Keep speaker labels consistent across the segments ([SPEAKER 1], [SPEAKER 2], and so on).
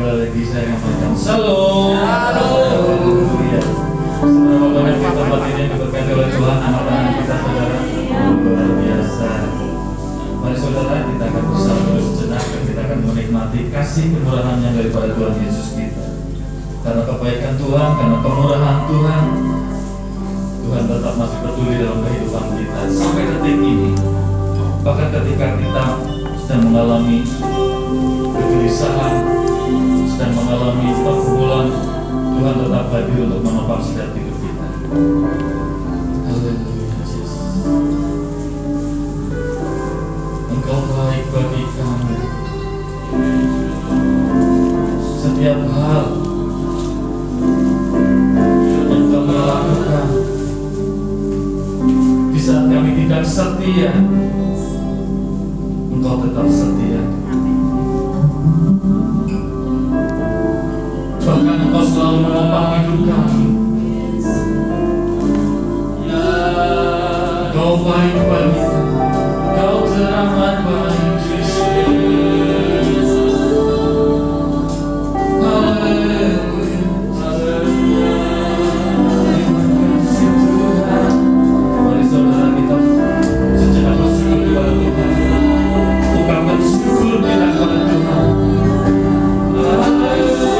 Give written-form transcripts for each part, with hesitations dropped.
[SPEAKER 1] Sekali lagi saya menyampaikan Shalom. Haleluya. Seberapa banyak kita tempat ini diberkati oleh Tuhan, anak-anak kita saudara, luar biasa. Mari saudara, kita akan bersama terus sejenak dan kita akan menikmati kasih kemurahan yang daripada Tuhan Yesus kita. Karena kebaikan Tuhan, karena kemurahan Tuhan, Tuhan tetap masih peduli dalam kehidupan kita sampai detik ini. Bahkan ketika kita sedang mengalami kegelisahan, sedang mengalami pergumulan, Tuhan tetap hadir untuk menopang setiap hidup kita. Haleluya Yesus. Engkau baik bagi kami. Setiap hal yang kami lakukan, di saat kami tidak setia, Engkau tetap setia. Bahkan Engkau selalu menopang hidup kami. Engkau baik bagi kami. Engkau teramat baik Yesus. Haleluya. Terima kasih Tuhan. Mari saudara kita sejenak bersyukur kepada Tuhan. Ungkapkan syukur kita kepada Tuhan. Haleluya.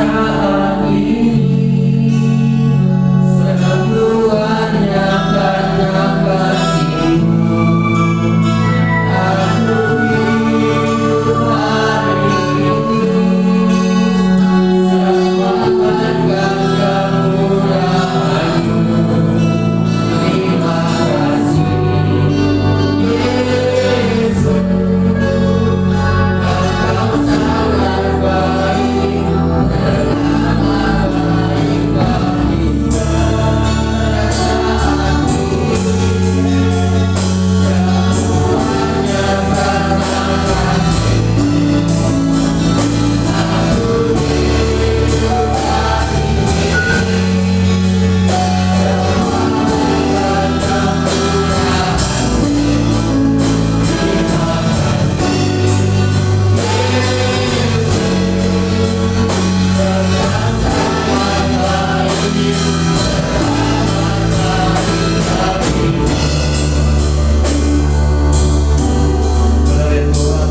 [SPEAKER 1] saat ini semuanya karena kasih-Mu. Aku hidup hari ini semua berkat kemurahan-Mu. Terima kasih Yesus, Engkau sangat baik, sangat baik bagi saat ini. Semuanya karena aku hidup hari ini semua berkat kemurahan-Mu. Terima kasih Benar ya Tuhan,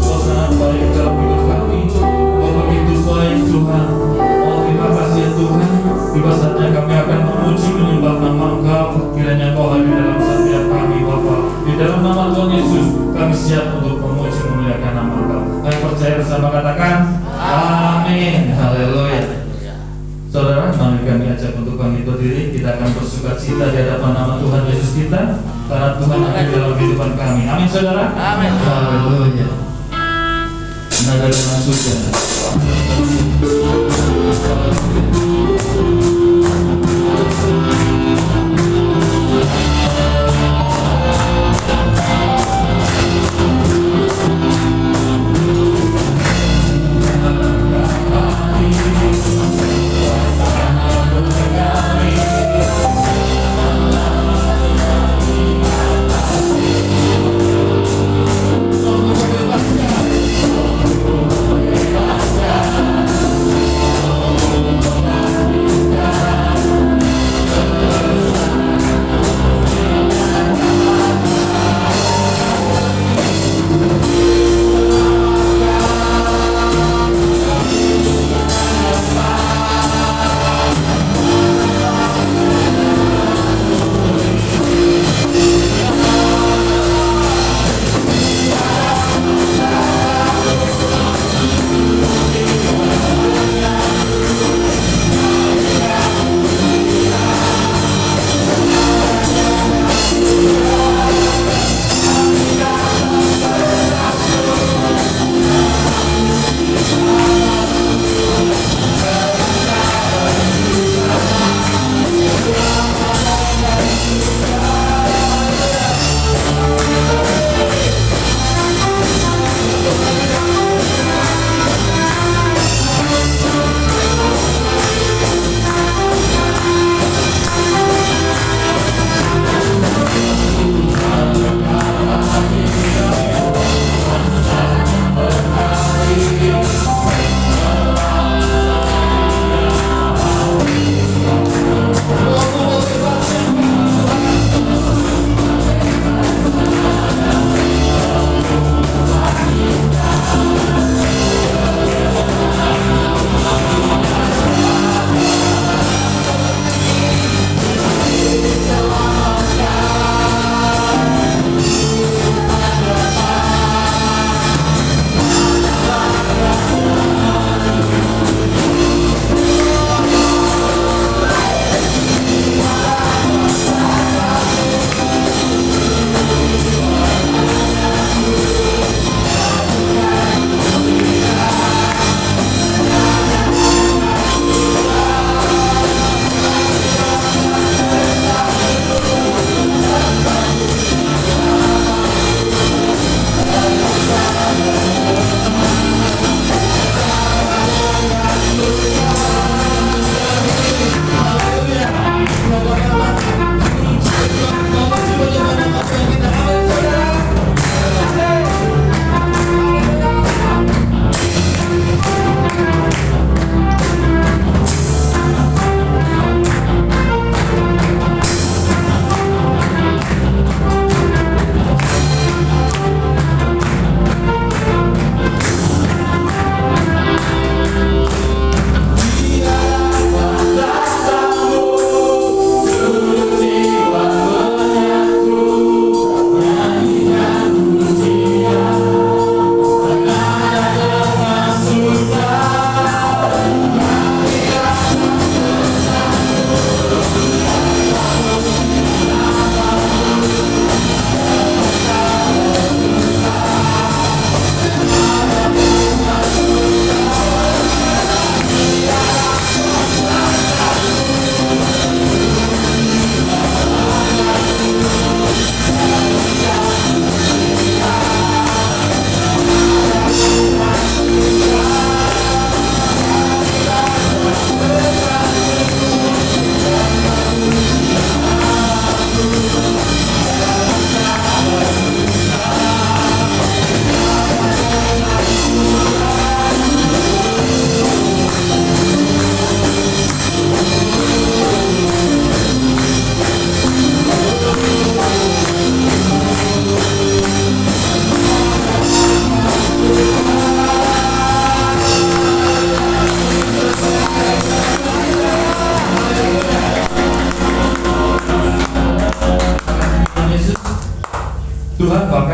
[SPEAKER 1] Kau sangat baik dalam hidup kami. Kau begitu baik Tuhan. Oh terima kasih ya Tuhan. Tiba saatnya kami akan memuji menyembah nama Engkau. Kiranya Kau hadir dalam setiap kami Bapa. Di dalam nama Tuhan Yesus kami siap untuk memuji memuliakan nama Engkau. Kami percaya bersama katakan amin. Haleluya. Saudara, mari kami ajak untuk bangkit berdiri. Kita akan bersukacita di hadapan nama Tuhan Yesus kita, karena Tuhan hadir dalam kehidupan kami. Amin, saudara.
[SPEAKER 2] Amin.
[SPEAKER 1] Haleluya. Nada dengan sujud.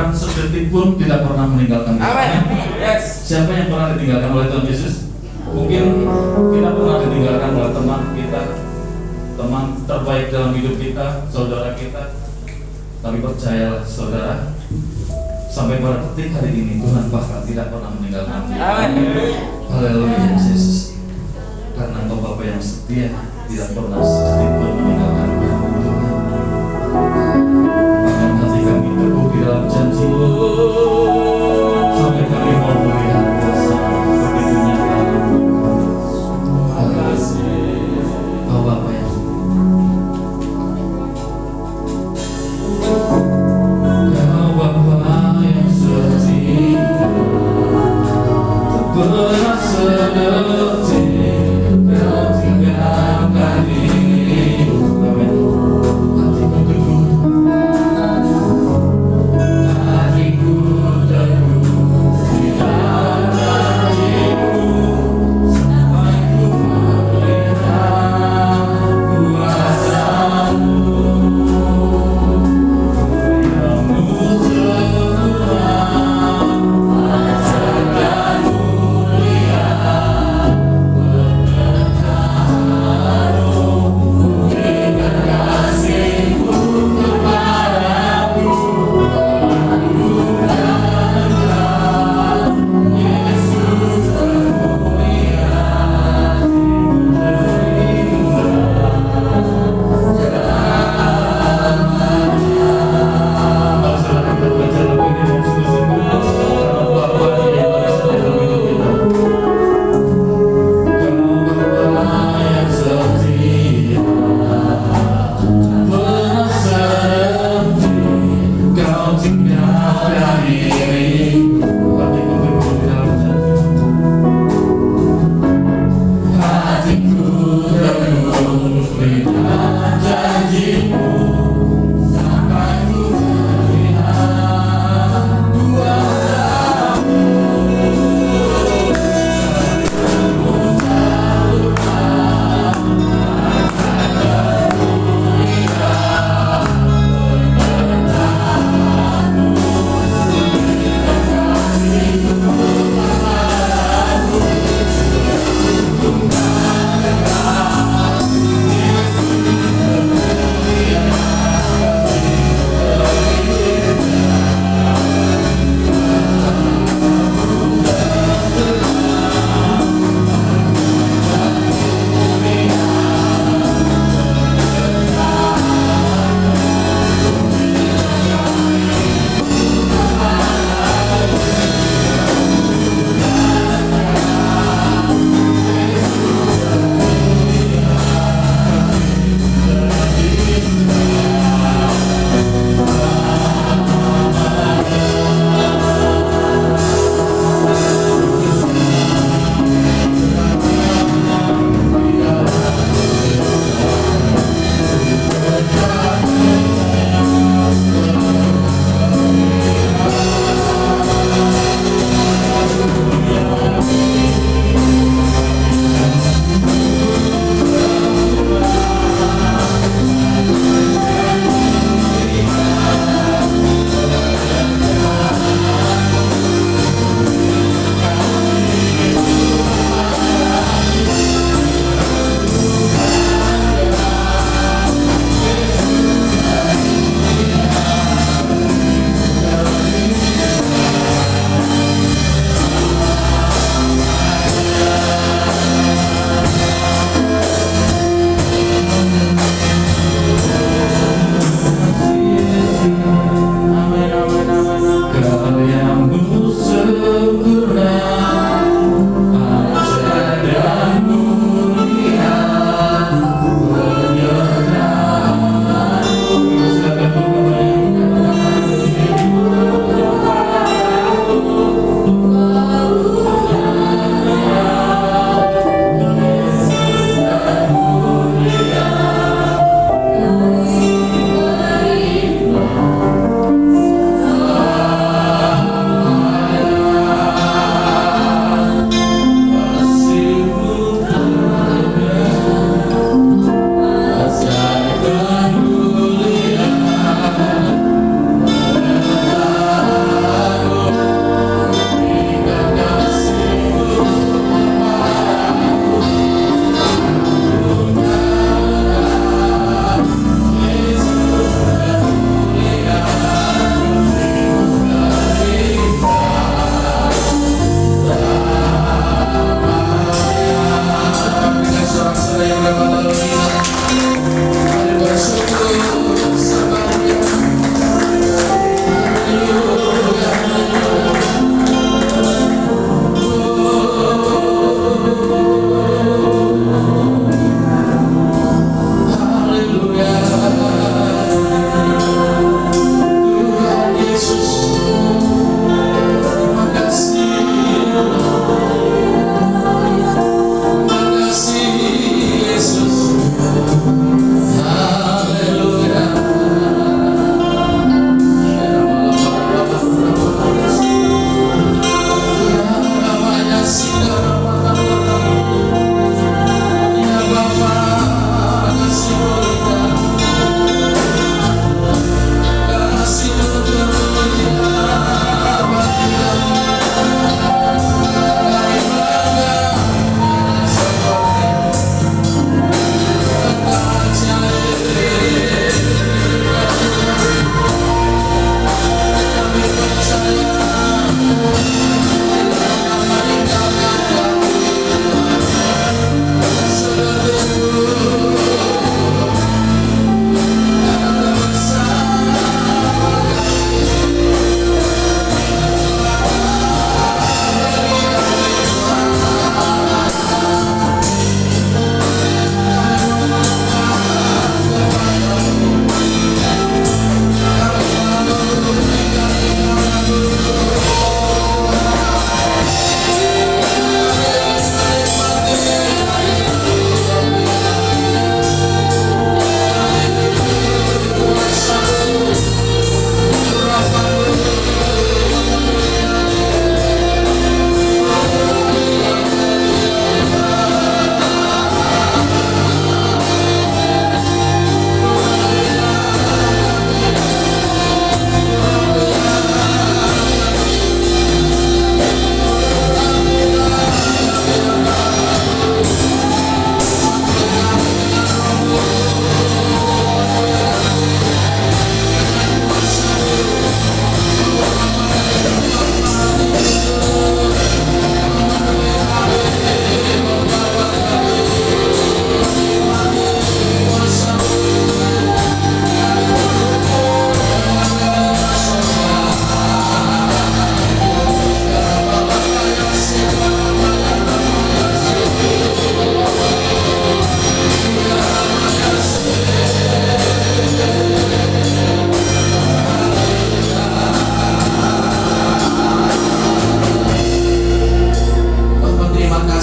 [SPEAKER 1] bahkan sedetik pun tidak pernah meninggalkan kita.
[SPEAKER 2] Amin. Yes.
[SPEAKER 1] Siapa yang pernah ditinggalkan oleh Tuhan Yesus? Mungkin kita pernah ditinggalkan oleh teman kita, teman terbaik dalam hidup kita, saudara kita. Tapi percayalah saudara, sampai pada detik hari ini Tuhan bahkan tidak pernah meninggalkan kita.
[SPEAKER 2] Amin.
[SPEAKER 1] Haleluya Yesus. Karena Engkau Bapa yang setia, tidak pernah sedetik pun meninggalkan kami Tuhan. Bahkan hati kami teguh di dalam janji sampai kami mau melihat kuasa begitu nyata. Kau Bapa yang Kau Bapa yang setia, tak pernah sedetik Kau tinggalkan diriku. Amin. Hatiku teguh, hatiku teguh di dalam janji-Mu, sampai ku melihat kuasa-Mu. Muliamu Tuhan, ajaran mulia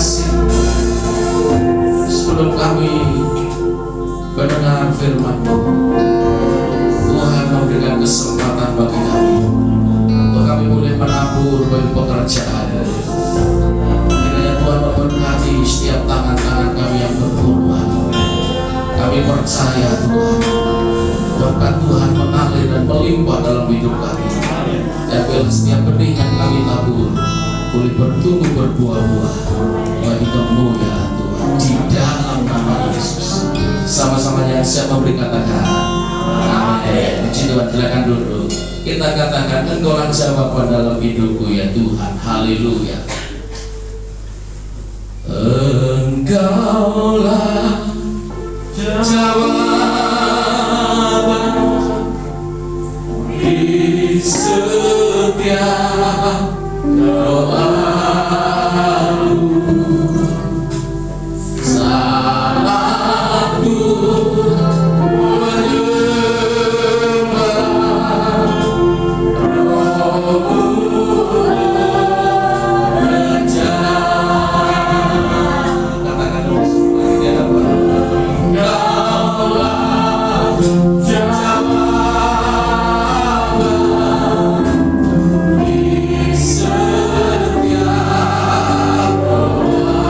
[SPEAKER 2] kasih. Sebelum kami mendengar firman-Mu, Tuhan memberikan kesempatan bagi kami untuk kami boleh menabur bagi pekerjaan. Kiranya Tuhan memberkati setiap tangan-tangan kami yang berkorban. Kami percaya Tuhan, berkat Tuhan mengalir dan melimpah dalam hidup kami. Dan biar setiap benih yang kami tabur boleh bertumbuh berbuah-buah bagi kemuliaan Tuhan di dalam nama Yesus. Sama-sama yang siap memberi katakan amin. Puji Tuhan, silakan duduk. Kita katakan Engkaulah jawaban dalam hidupku ya Tuhan. Haleluya. Engkaulah jawaban di setiap doaku saat ku menyembah Rohmu bekerja. Katakan terus lagi ada apa? Engkaulah jawaban di setiap doaku.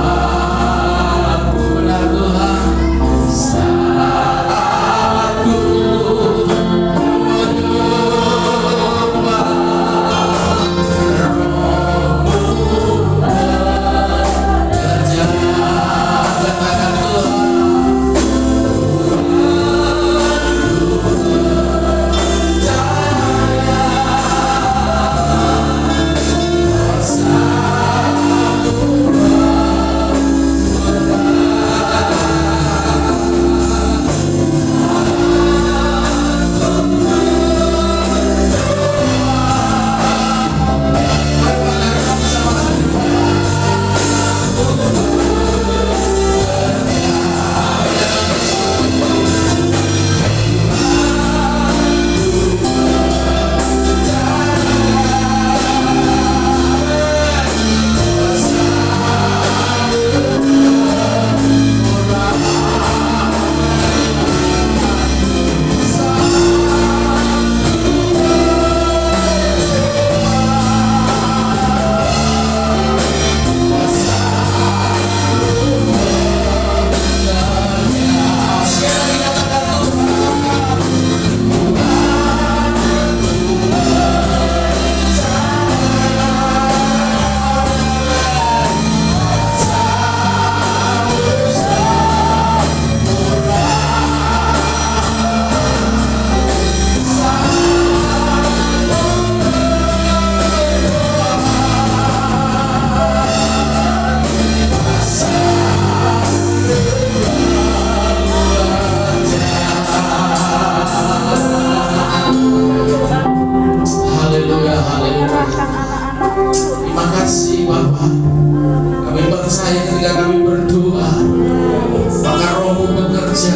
[SPEAKER 2] Benar Tuhan, saat ku menyembah Rohmu bekerja.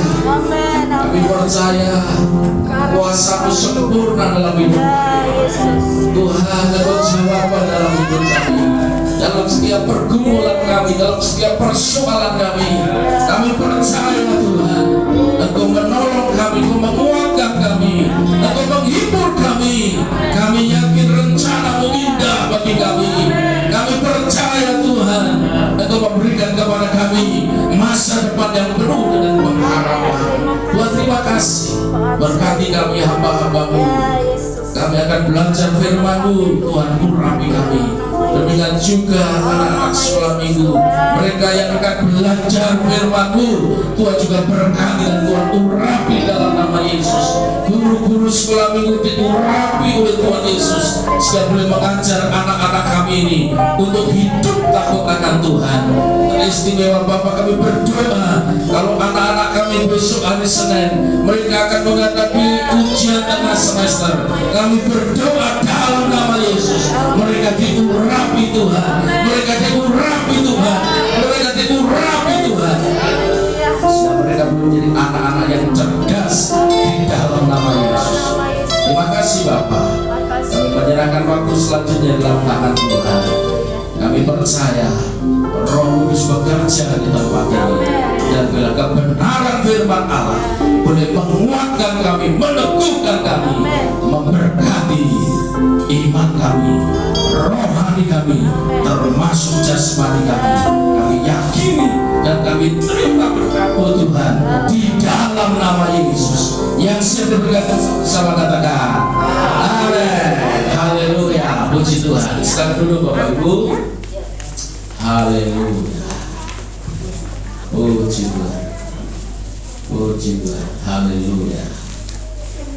[SPEAKER 2] Katakan kuasa-Mu sempurna dalam hidup kami. Tuhan, Engkau jawaban dalam hidup kami, dalam setiap pergumulan kami, dalam setiap persoalan kami. Kami percaya Tuhan, Engkau menolong kami, Engkau menguatkan kami, Engkau menghibur kami. Kami yakin rencana-Mu indah bagi kami. Kami percaya Tuhan, Engkau memberikan kepada kami masa depan yang penuh dengan pengharapan. Tuhan, terima kasih. Berkati kami hamba-hamba-Mu. Kami akan belajar firman-Mu, Tuhan, urapi kami. Demikian juga anak-anak sekolah minggu, mereka yang akan belajar firman-Mu, Tuhan juga berkati dan Tuhan urapi dalam nama Yesus. Guru-guru sekolah minggu diurapi oleh Tuhan Yesus, sehingga boleh mengajar anak-anak kami ini untuk hidup takut akan Tuhan. Istimewa Bapak, kami berdoa kalau anak-anak kami besok hari Senin mereka akan menghadapi ujian tengah semester, kami berdoa dalam nama Yesus mereka diurapi Tuhan, mereka diurapi Tuhan, mereka diurapi Tuhan, sehingga mereka menjadi anak-anak yang cerdas di dalam nama Yesus. Terima kasih Bapak, kami menyerahkan waktu selanjutnya dalam tangan Tuhan. Kami percaya Roh Kudus bekerja di tempat ini, dan bila kebenaran firman Allah boleh menguatkan kami, meneguhkan kami, memberkati iman kami, rohani kami, termasuk jasmani kami. Kami yakini dan kami terima berkat Tuhan di dalam nama Yesus. Yang siap berkata sama katakan amin. Haleluya, puji Tuhan. Sekarang dulu Bapak Ibu. Haleluya, puji Tuhan, puji Tuhan. Haleluya.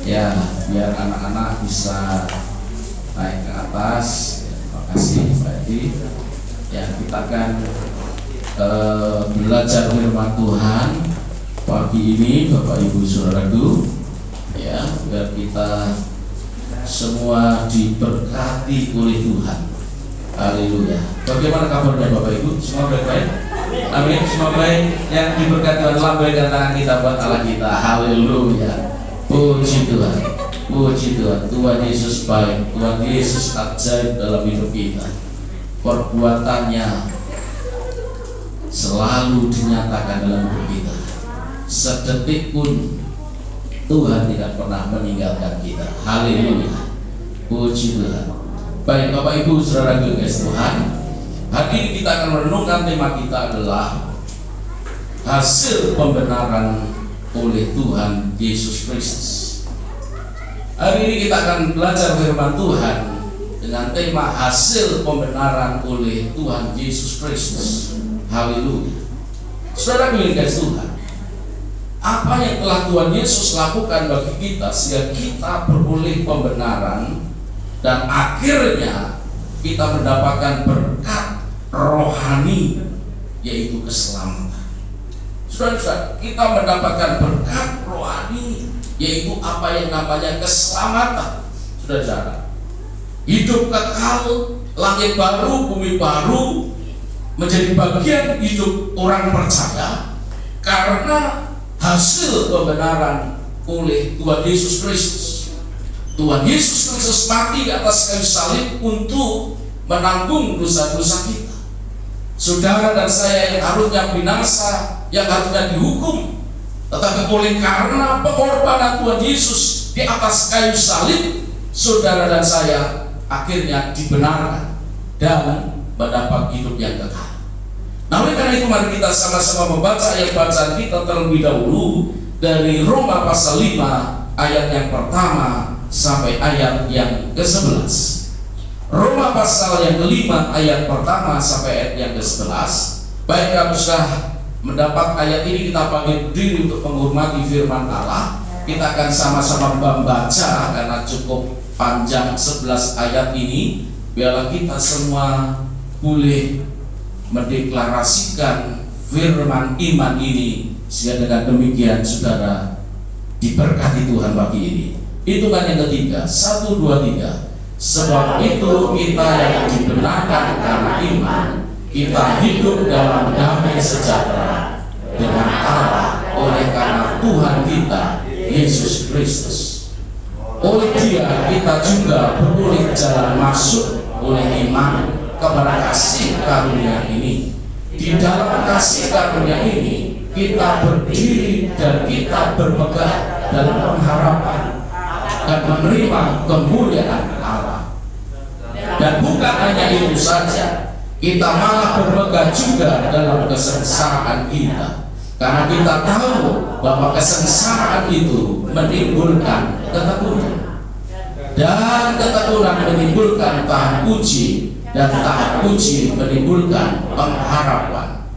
[SPEAKER 2] Ya, biar anak-anak bisa naik ke atas. Terima kasih Pak Edi. Ya, kita akan belajar firman Tuhan pagi ini, Bapak Ibu Saudaraku. Ya, biar kita semua diberkati oleh Tuhan. Haleluya. Bagaimana kabarnya Bapak Ibu? Semua baik-baik? Amin. Semua baik. Yang diberkati Tuhan, lambaikan tangan kita buat Allah kita. Haleluya. Puji Tuhan. Puji Tuhan. Tuhan Yesus baik. Tuhan Yesus ajaib dalam hidup kita. Perbuatannya selalu dinyatakan dalam hidup kita. Sedetik pun Tuhan tidak pernah meninggalkan kita. Haleluya. Puji Tuhan. Baik Bapak Ibu Saudara kasih Tuhan, hari ini kita akan merenungkan tema kita adalah hasil pembenaran oleh Tuhan Yesus Kristus. Hari ini kita akan belajar firman Tuhan dengan tema hasil pembenaran oleh Tuhan Yesus Kristus. Haleluya. Saudara kasih Tuhan, apa yang telah Tuhan Yesus lakukan bagi kita sehingga kita beroleh pembenaran dan akhirnya kita mendapatkan berkat rohani, yaitu keselamatan. Saudara, kita mendapatkan berkat rohani, yaitu apa yang namanya keselamatan. Saudara, hidup kekal, langit baru, bumi baru menjadi bagian hidup orang percaya karena hasil pembenaran oleh Tuhan Yesus Kristus. Tuhan Yesus Kristus mati di atas kayu salib untuk menanggung dosa-dosa kita. Saudara dan saya yang harusnya binasa, yang harusnya dihukum, tetapi oleh karena pengorbanan Tuhan Yesus di atas kayu salib, saudara dan saya akhirnya dibenarkan dan mendapat hidup yang kekal. Nah, oleh karena itu mari kita sama-sama membaca ayat bacaan kita terlebih dahulu dari Roma pasal 5 ayat yang pertama sampai ayat yang ke-11. Roma pasal yang kelima ayat pertama sampai ayat yang ke-11. Baik, kamu sudah mendapat ayat ini, kita panggil diri untuk menghormati firman Allah. Kita akan sama-sama membaca karena cukup panjang 11 ayat ini. Biarlah kita semua boleh mendeklarasikan firman iman ini, sehingga dengan demikian saudara diberkati Tuhan pagi ini. Hitungan yang ketiga, 1, 2, 3. Sebab itu kita yang dibenarkan karena iman, kita hidup dalam damai sejahtera dengan Allah oleh karena Tuhan kita Yesus Kristus. Oleh Dia kita juga beroleh jalan masuk oleh iman kepada kasih karunia ini. Di dalam kasih karunia ini kita berdiri dan kita berpegang dalam pengharapan dan menerima kemuliaan Allah. Dan bukan hanya itu saja, kita malah berpegang juga dalam kesengsaraan kita, karena kita tahu bahwa kesengsaraan itu menimbulkan ketekunan, dan ketekunan menimbulkan tahan puji, dan tahan puji menimbulkan pengharapan,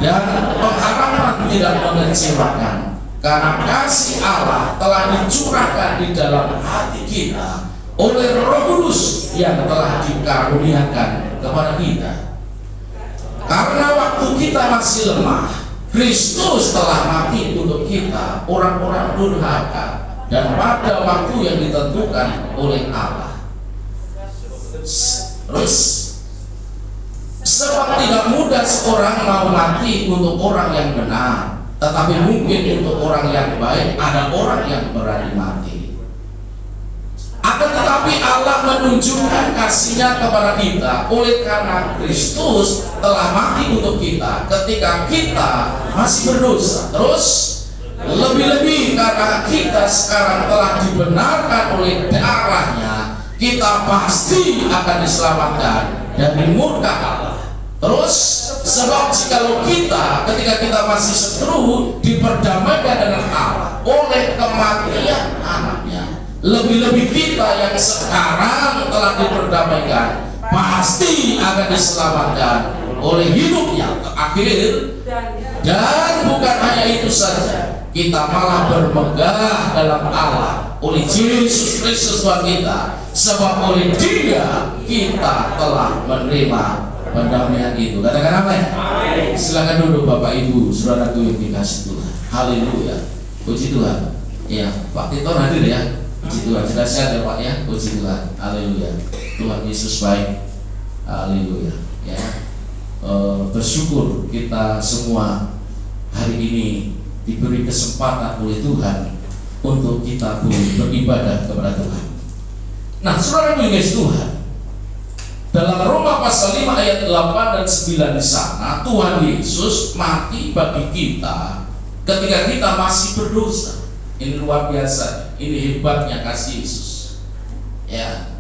[SPEAKER 2] dan pengharapan tidak mengecewakan. Karena kasih Allah telah dicurahkan di dalam hati kita oleh Roh Kudus yang telah dikaruniakan kepada kita. Karena waktu kita masih lemah, Kristus telah mati untuk kita, orang-orang durhaka, dan pada waktu yang ditentukan oleh Allah. Terus, sebab tidak mudah seorang mau mati untuk orang yang benar, tetapi mungkin untuk orang yang baik ada orang yang berani mati. Akan tetapi Allah menunjukkan kasih-Nya kepada kita oleh karena Kristus telah mati untuk kita ketika kita masih berdosa. Terus lebih-lebih karena kita sekarang telah dibenarkan oleh darah-Nya, kita pasti akan diselamatkan dari murka Allah. Terus sebab jikalau kita ketika kita masih seteru diperdamaikan dengan Allah oleh kematian Anaknya, lebih-lebih kita yang sekarang telah diperdamaikan pasti akan diselamatkan oleh hidup-Nya terakhir. Dan bukan hanya itu saja, kita malah bermegah dalam Allah oleh Yesus Kristus Tuhan kita, sebab oleh Dia kita telah menerima pendamaian itu. Katakan amin. Silakan duduk Bapak Ibu, saudaraku yang dikasih Tuhan. Haleluya. Puji Tuhan. Ya, Pak Tito hadir ya. Puji Tuhan. Sudah sehat ya Pak ya. Puji Tuhan. Haleluya. Tuhan Yesus baik. Haleluya. Ya. Bersyukur kita semua hari ini diberi kesempatan oleh Tuhan untuk kita boleh beribadah kepada Tuhan. Nah, saudara yang dikasih Tuhan, dalam Roma pasal 5 ayat 8 dan 9 di sana, Tuhan Yesus mati bagi kita ketika kita masih berdosa. Ini luar biasa, ini hebatnya kasih Yesus. Ya,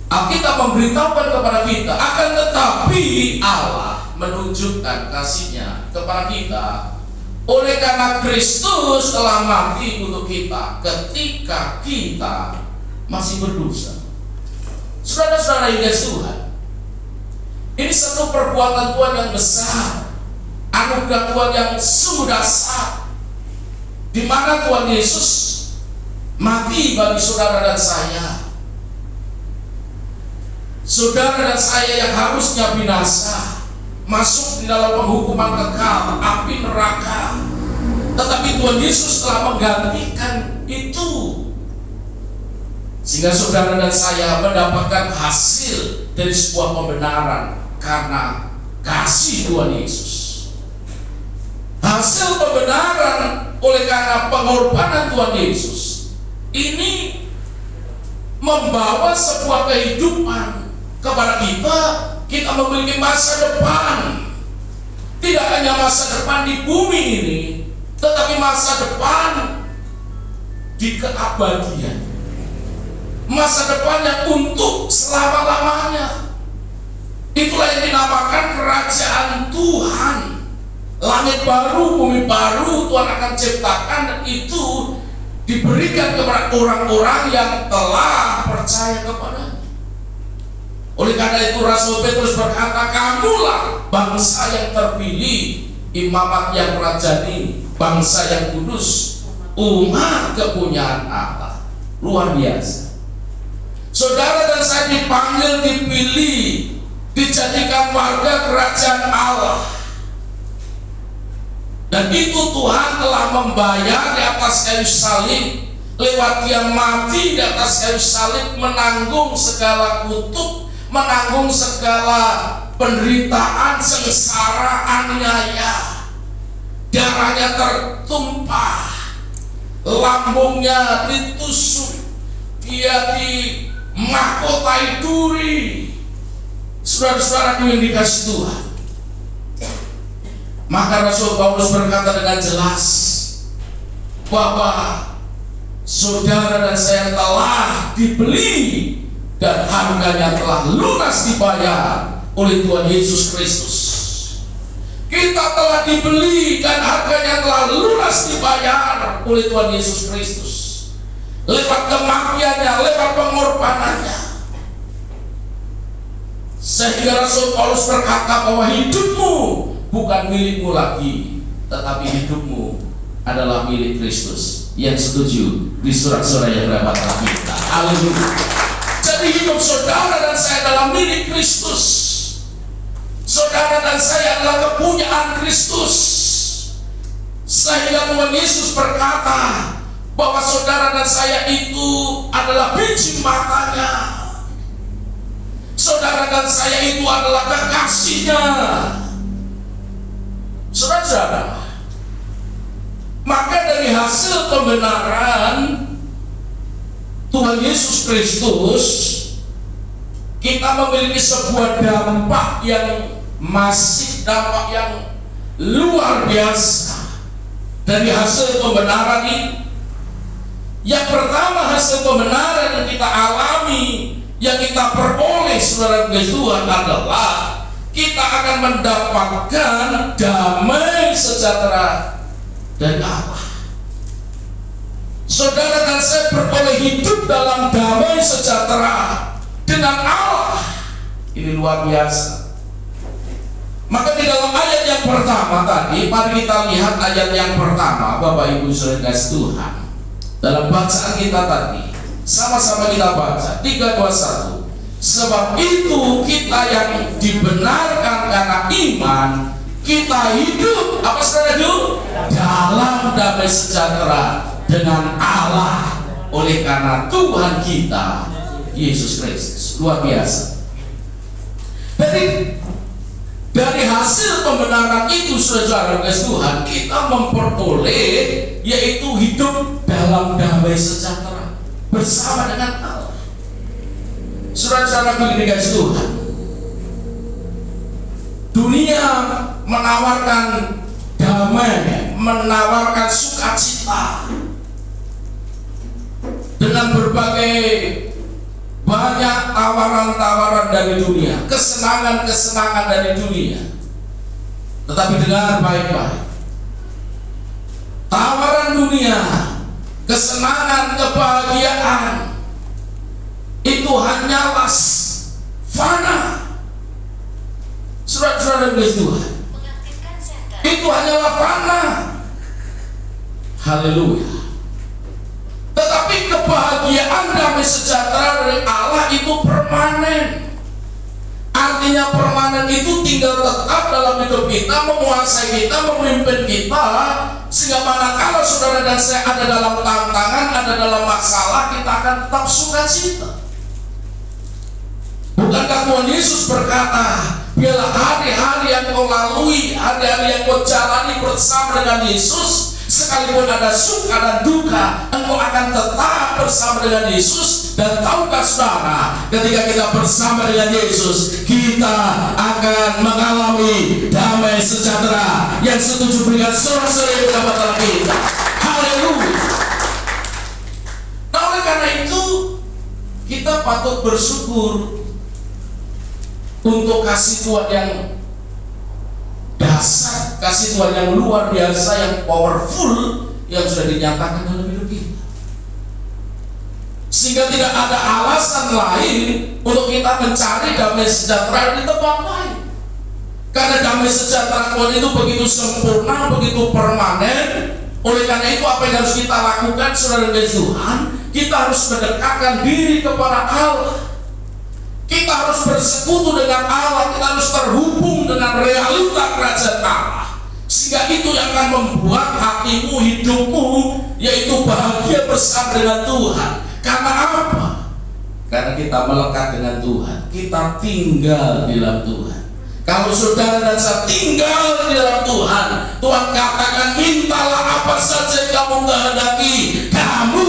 [SPEAKER 2] Alkitab memberitahukan kepada kita, akan tetapi Allah menunjukkan kasih-Nya kepada kita oleh karena Kristus telah mati untuk kita ketika kita masih berdosa. Saudara-saudara yang dikasihi Tuhan, ini satu perbuatan Tuhan yang besar, anugerah Tuhan yang sungguh dasar, di mana Tuhan Yesus mati bagi saudara dan saya. Saudara dan saya yang harusnya binasa, masuk di dalam penghukuman kekal, api neraka, tetapi Tuhan Yesus telah menggantikan itu, sehingga saudara dan saya mendapatkan hasil dari sebuah pembenaran karena kasih Tuhan Yesus. Hasil pembenaran oleh karena pengorbanan Tuhan Yesus ini membawa sebuah kehidupan kepada kita memiliki masa depan. Tidak hanya masa depan di bumi ini, tetapi masa depan di keabadian, masa depan yang untuk selama-lamanya. Itulah yang dinamakan kerajaan Tuhan. Langit baru, bumi baru Tuhan akan ciptakan, dan itu diberikan kepada orang-orang yang telah percaya kepada. Oleh karena itu Rasul Petrus berkata, kamulah bangsa yang terpilih, imamat yang rajani, bangsa yang kudus, umat kepunyaan Allah. Luar biasa. Saudara dan saya dipanggil, dipilih, dijadikan warga kerajaan Allah. Dan itu Tuhan telah membayar di atas kayu salib, lewat Dia mati di atas kayu salib, menanggung segala kutuk, menanggung segala penderitaan, sengsara, aniaya. Darahnya tertumpah, lambungnya ditusuk, Dia dimahkotai duri. Saudara-saudara yang dikasih Tuhan, maka Rasul Paulus berkata dengan jelas bahwa saudara dan saya telah dibeli dan harganya telah lunas dibayar oleh Tuhan Yesus Kristus. Kita telah dibeli dan harganya telah lunas dibayar oleh Tuhan Yesus Kristus, lewat kematiannya, lewat pengorbanannya. Sehingga Rasul Paulus berkata bahwa hidupmu bukan milikmu lagi, tetapi hidupmu adalah milik Kristus. Yang setuju di surat-surat yang dapat kita. Haleluya. Jadi hidup saudara dan saya adalah milik Kristus. Saudara dan saya adalah kepunyaan Kristus. Sehingga Tuhan Yesus berkata bahwa saudara dan saya itu adalah biji matanya. Saudara dan saya itu adalah kekasihnya. Saudara-saudara, maka dari hasil pembenaran Tuhan Yesus Kristus, kita memiliki sebuah dampak yang masif, dampak yang luar biasa dari hasil pembenaran ini. Yang pertama, hasil pembenaran yang kita alami, yang kita peroleh saudara Tuhan adalah kita akan mendapatkan damai sejahtera dari Allah. Saudara dan saya beroleh hidup dalam damai sejahtera dengan Allah. Ini luar biasa. Maka di dalam ayat yang pertama tadi, mari kita lihat ayat yang pertama, Bapak Ibu Saudara Tuhan. Dalam bacaan kita tadi, sama-sama kita baca 3, 2, 1. Sebab itu kita yang dibenarkan karena iman, kita hidup apa saudara? Dalam damai sejahtera dengan Allah oleh karena Tuhan kita Yesus Kristus. Luar biasa. Dari hasil pembenaran itu saudara Tuhan, kita memperoleh yaitu hidup dalam damai sejahtera bersama dengan Allah. Saudara-saudara dikasih Tuhan, dunia menawarkan damai, menawarkan sukacita dengan berbagai banyak tawaran-tawaran dari dunia, kesenangan-kesenangan dari dunia. Tetapi dengar baik-baik, tawaran dunia, kesenangan, kebahagiaan itu hanyalah fana. Saudara-saudara Tuhan, itu hanyalah fana. Haleluya. Tetapi kebahagiaan damai sejahtera dari Allah itu permanen. Artinya permanen itu tinggal tetap dalam hidup kita, menguasai kita, memimpin kita, sehingga manakala saudara dan saya ada dalam tantangan, ada dalam masalah, kita akan tetap sukacita. Bukankah Tuhan Yesus berkata, biarlah hari-hari yang kau lalui, hari-hari yang kau jalani bersama dengan Yesus, sekalipun ada suka dan duka, engkau akan tetap bersama dengan Yesus. Dan tahukah saudara, ketika kita bersama dengan Yesus, kita akan mengalami damai sejahtera. Yang setuju berikan sorak-sorai dalam dalam kita. Haleluya. Nah, oleh karena itu kita patut bersyukur untuk kasih Tuhan yang dasar, kasih Tuhan yang luar biasa, yang powerful, yang sudah dinyatakan dalam hidup kita. Sehingga tidak ada alasan lain untuk kita mencari damai sejahtera di tempat lain. Karena damai sejahtera Tuhan itu begitu sempurna, begitu permanen. Oleh karena itu apa yang harus kita lakukan saudara dan Tuhan? Kita harus mendekatkan diri kepada Allah. Kita harus bersekutu dengan Allah, kita harus terhubung dengan realita kerajaan Allah. Sehingga itu yang akan membuat hatimu, hidupmu, yaitu bahagia bersama dengan Tuhan. Karena apa? Karena kita melekat dengan Tuhan, kita tinggal di dalam Tuhan. Kalau saudara dan saya tinggal di dalam Tuhan, Tuhan katakan, mintalah apa saja yang kamu kehendaki, kamu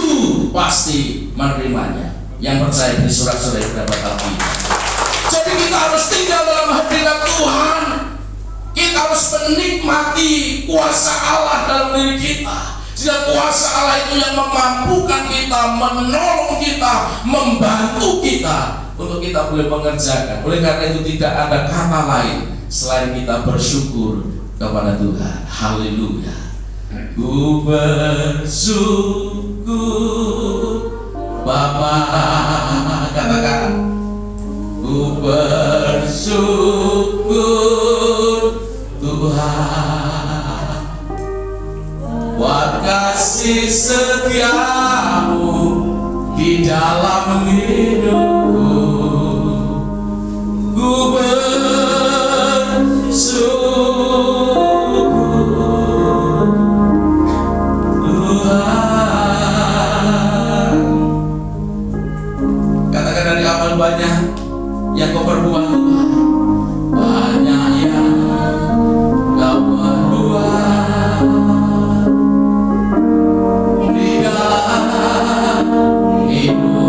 [SPEAKER 2] pasti menerimanya. Yang percaya di surat-surat dapat Alkitab. Jadi kita harus tinggal dalam hadirat Tuhan. Kita harus menikmati kuasa Allah dalam diri kita. Sehingga kuasa Allah itu yang memampukan kita, menolong kita, membantu kita untuk kita boleh mengerjakan. Oleh karena itu tidak ada kata lain selain kita bersyukur kepada Tuhan. Haleluya. Ku bersyukur Bapa, katakan, ku bersyukur Tuhan buat kasih setiamu di dalam hidupku. Ku bersyukur Tuhan. Katakan, dari amal banyak yang kau perbuat Tuhan, banyak yang kau perbuat di dalam hidup.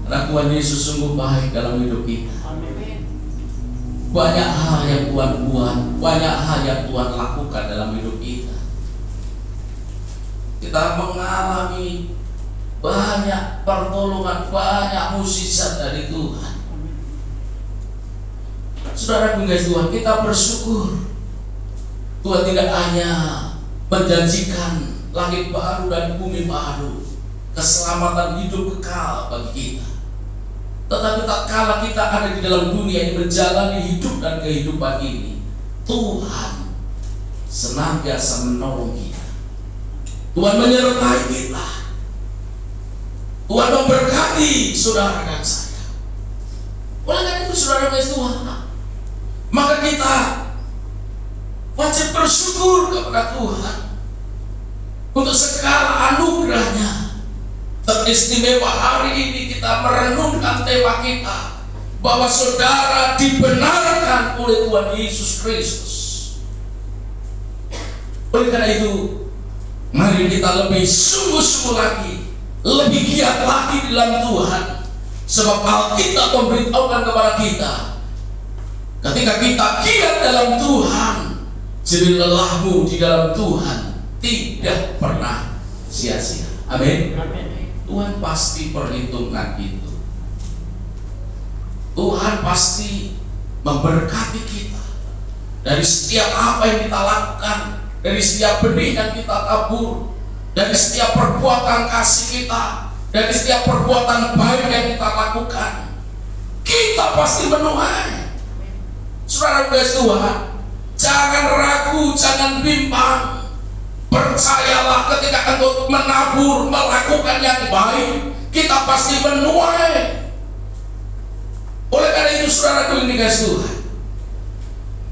[SPEAKER 2] Karena Tuhan Yesus sungguh baik dalam hidup kita. Banyak hal yang Tuhan buat, banyak hal yang Tuhan lakukan dalam hidup kita. Kita mengalami banyak pertolongan, banyak mukjizat dari Tuhan. Saudara guys Tuhan, kita bersyukur. Tuhan tidak hanya menjanjikan langit baru dan bumi baru, keselamatan hidup kekal bagi kita, tetapi tak kala kita ada di dalam dunia ini menjalani hidup dan kehidupan ini, Tuhan senantiasa menolong kita. Tuhan menyertai kita. Tuhan memberkati saudara dan saya. Oleh karena itu saudara dan Tuhan, maka kita wajib bersyukur kepada Tuhan untuk segala anugerahnya. Teristimewa hari ini kita merenungkan tema kita, bahwa saudara dibenarkan oleh Tuhan Yesus Kristus. Oleh karena itu, mari kita lebih sungguh-sungguh lagi, lebih giat lagi di dalam Tuhan. Sebab Alkitab memberitahukan kepada kita, ketika kita giat dalam Tuhan, jadi lelahmu di dalam Tuhan tidak pernah sia-sia. Amin. Tuhan pasti perhitungkan itu. Tuhan pasti memberkati kita dari setiap apa yang kita lakukan, dari setiap benih yang kita tabur, dari setiap perbuatan kasih kita, dari setiap perbuatan baik yang kita lakukan. Kita pasti menuai. Saudara guys Tuhan, jangan ragu, jangan bimbang. Percayalah, ketika engkau menabur, melakukan yang baik, kita pasti menuai. Oleh karena itu saudaraku ini guys Tuhan,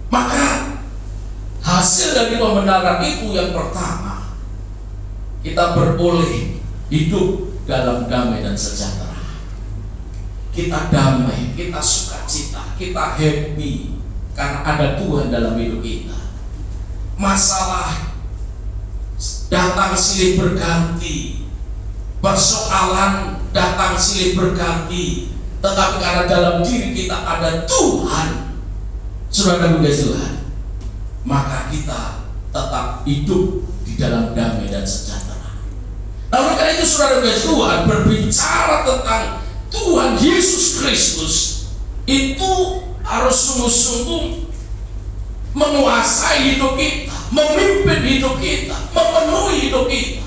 [SPEAKER 2] maka hasil dari pembenaran itu yang pertama, kita beroleh hidup dalam damai dan sejahtera. Kita damai, kita sukacita, kita happy karena ada Tuhan dalam hidup kita. Masalah datang silih berganti, persoalan datang silih berganti, tetapi karena dalam diri kita ada Tuhan, saudara guys Tuhan, maka kita tetap hidup di dalam damai dan sejahtera. Lalu karena itu saudara guys Tuhan, berbicara tentang Tuhan Yesus Kristus itu harus sungguh-sungguh menguasai hidup kita, memimpin hidup kita, memenuhi hidup kita.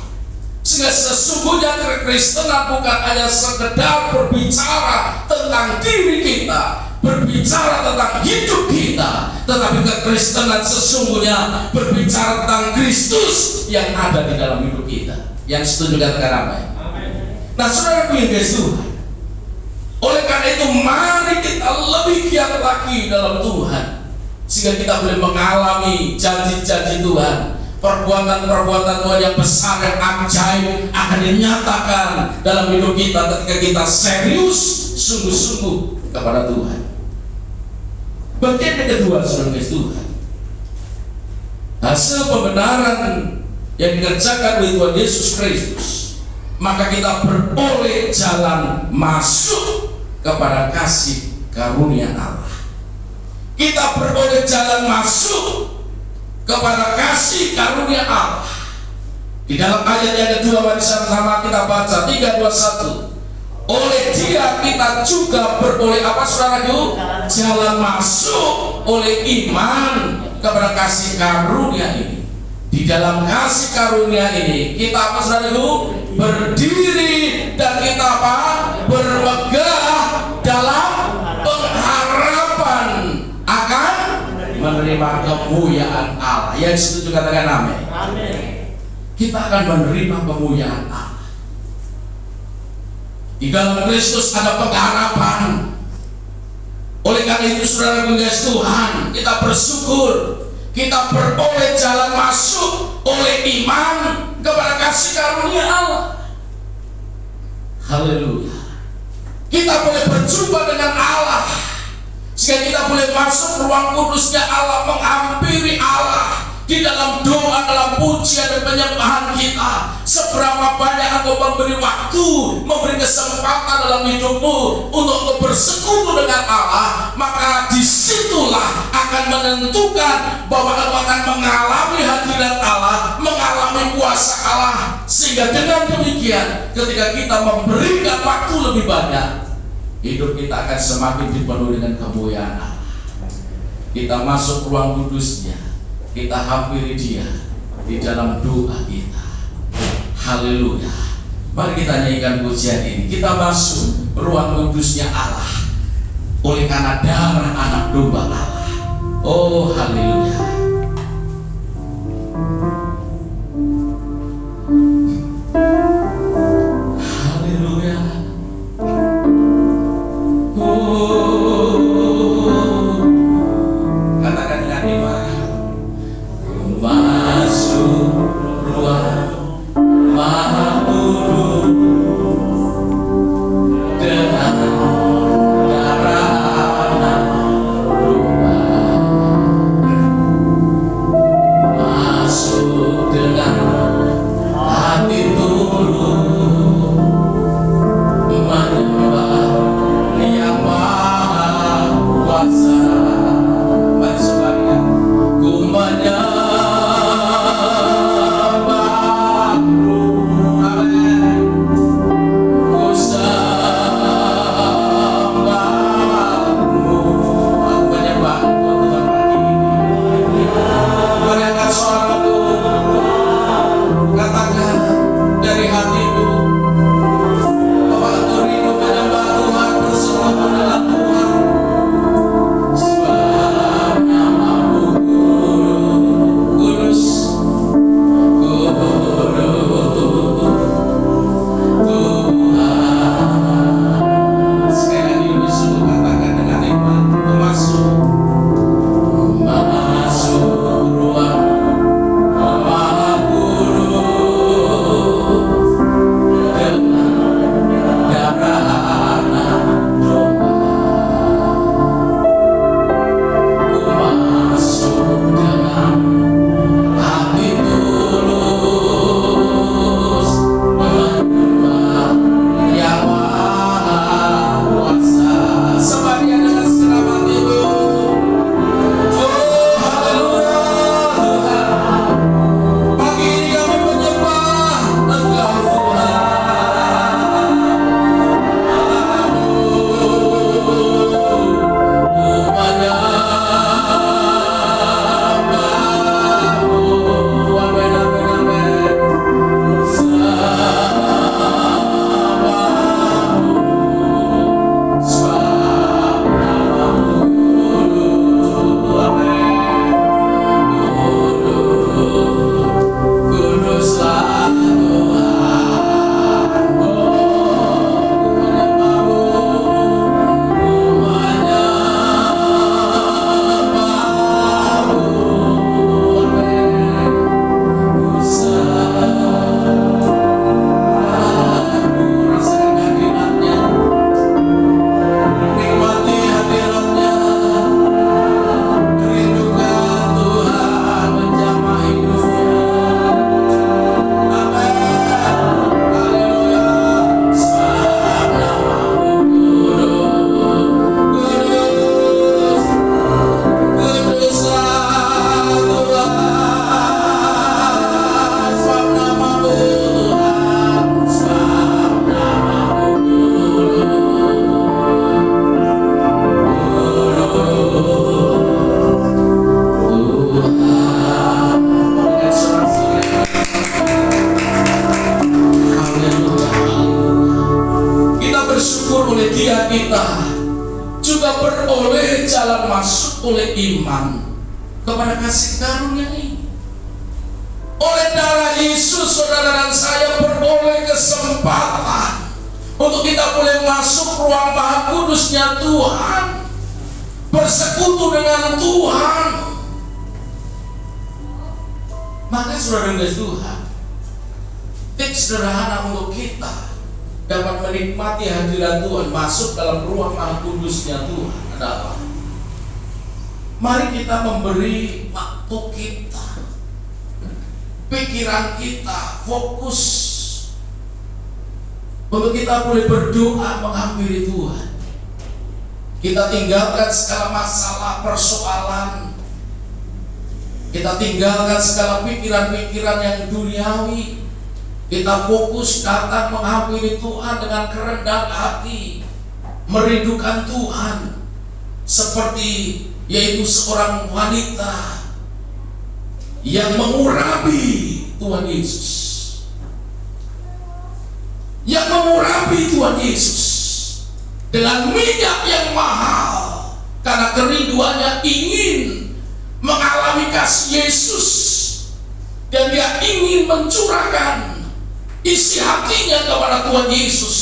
[SPEAKER 2] Sehingga sesungguhnya kekristenan bukan hanya sekedar berbicara tentang diri kita, berbicara tentang hidup kita, tetapi kekristenan sesungguhnya berbicara tentang Kristus yang ada di dalam hidup kita. Yang setuju katakan amin. Nah saudara yang guys Tuhan, oleh karena itu mari kita lebih giat lagi dalam Tuhan, sehingga kita boleh mengalami janji-janji Tuhan, perbuatan-perbuatan Tuhan yang besar dan ajaib akan dinyatakan dalam hidup kita ketika kita serius, sungguh-sungguh kepada Tuhan. Bagian yang kedua, saudara Tuhan, hasil pembenaran yang dikerjakan oleh Tuhan Yesus Kristus, maka kita beroleh jalan masuk kepada kasih karunia Allah. Kita beroleh jalan masuk kepada kasih karunia Allah. Di dalam ayat yang kedua, mari sama-sama kita baca 3:21. Oleh Dia kita juga beroleh apa saudaraku? Jalan masuk oleh iman kepada kasih karunia ini. Di dalam kasih karunia ini kita apa saudaraku? Berdiri dan kita apa? Bermegah dalam pengharapan akan menerima kemuliaan Allah. Yang setuju katakan amin. Kita akan menerima kemuliaan Allah. Di dalam Kristus ada pengharapan. Oleh karena itu saudara guys Tuhan, kita bersyukur, kita beroleh jalan masuk oleh iman kepada kasih karunia Allah. Haleluya. Kita boleh berjumpa dengan Allah, sehingga kita boleh masuk ruang kudusnya Allah, menghampiri Allah di dalam doa, dalam pujian dan penyembahan kita. Seberapa banyak Engkau memberi waktu, memberi kesempatan kesempatan dalam hidupmu untuk bersekutu dengan Allah, maka disitulah akan menentukan bahwa engkau akan mengalami hadirat Allah, mengalami kuasa Allah. Sehingga dengan demikian, ketika kita memberikan waktu lebih banyak, hidup kita akan semakin dipenuhi dengan kemuliaan Allah. Kita masuk ruang kudusnya, kita hampiri Dia di dalam doa kita. Haleluya. Mari kita nyanyikan pujian ini. Kita masuk ruang kudusnya Allah oleh karena darah anak domba Allah. Oh haleluya. Haleluya. Katakan dengan iman. Masuk ruang Maha Kudus dengan darah anak domba. Masuk dengan hati tulus menyembah Yang Maha Kuasa. Mari sekalian, ku oleh iman kepada kasih karunia ini. Oleh darah Yesus, saudara dan saya beroleh kesempatan untuk kita boleh masuk ruang Maha Kudusnya Tuhan, bersekutu dengan Tuhan. Maka saudara dan Tuhan, tips sederhana untuk kita dapat menikmati hadirat Tuhan, masuk dalam ruang Maha Kudusnya Tuhan adalah mari kita memberi waktu kita, pikiran kita fokus untuk kita boleh berdoa menghampiri Tuhan. Kita tinggalkan segala masalah, persoalan. Kita tinggalkan segala pikiran-pikiran yang duniawi. Kita fokus datang menghampiri Tuhan dengan kerendahan hati, merindukan Tuhan, seperti yaitu seorang wanita yang mengurapi Tuhan Yesus, yang mengurapi Tuhan Yesus dengan minyak yang mahal, karena kerinduannya ingin mengalami kasih Yesus, dan dia ingin mencurahkan isi hatinya kepada Tuhan Yesus.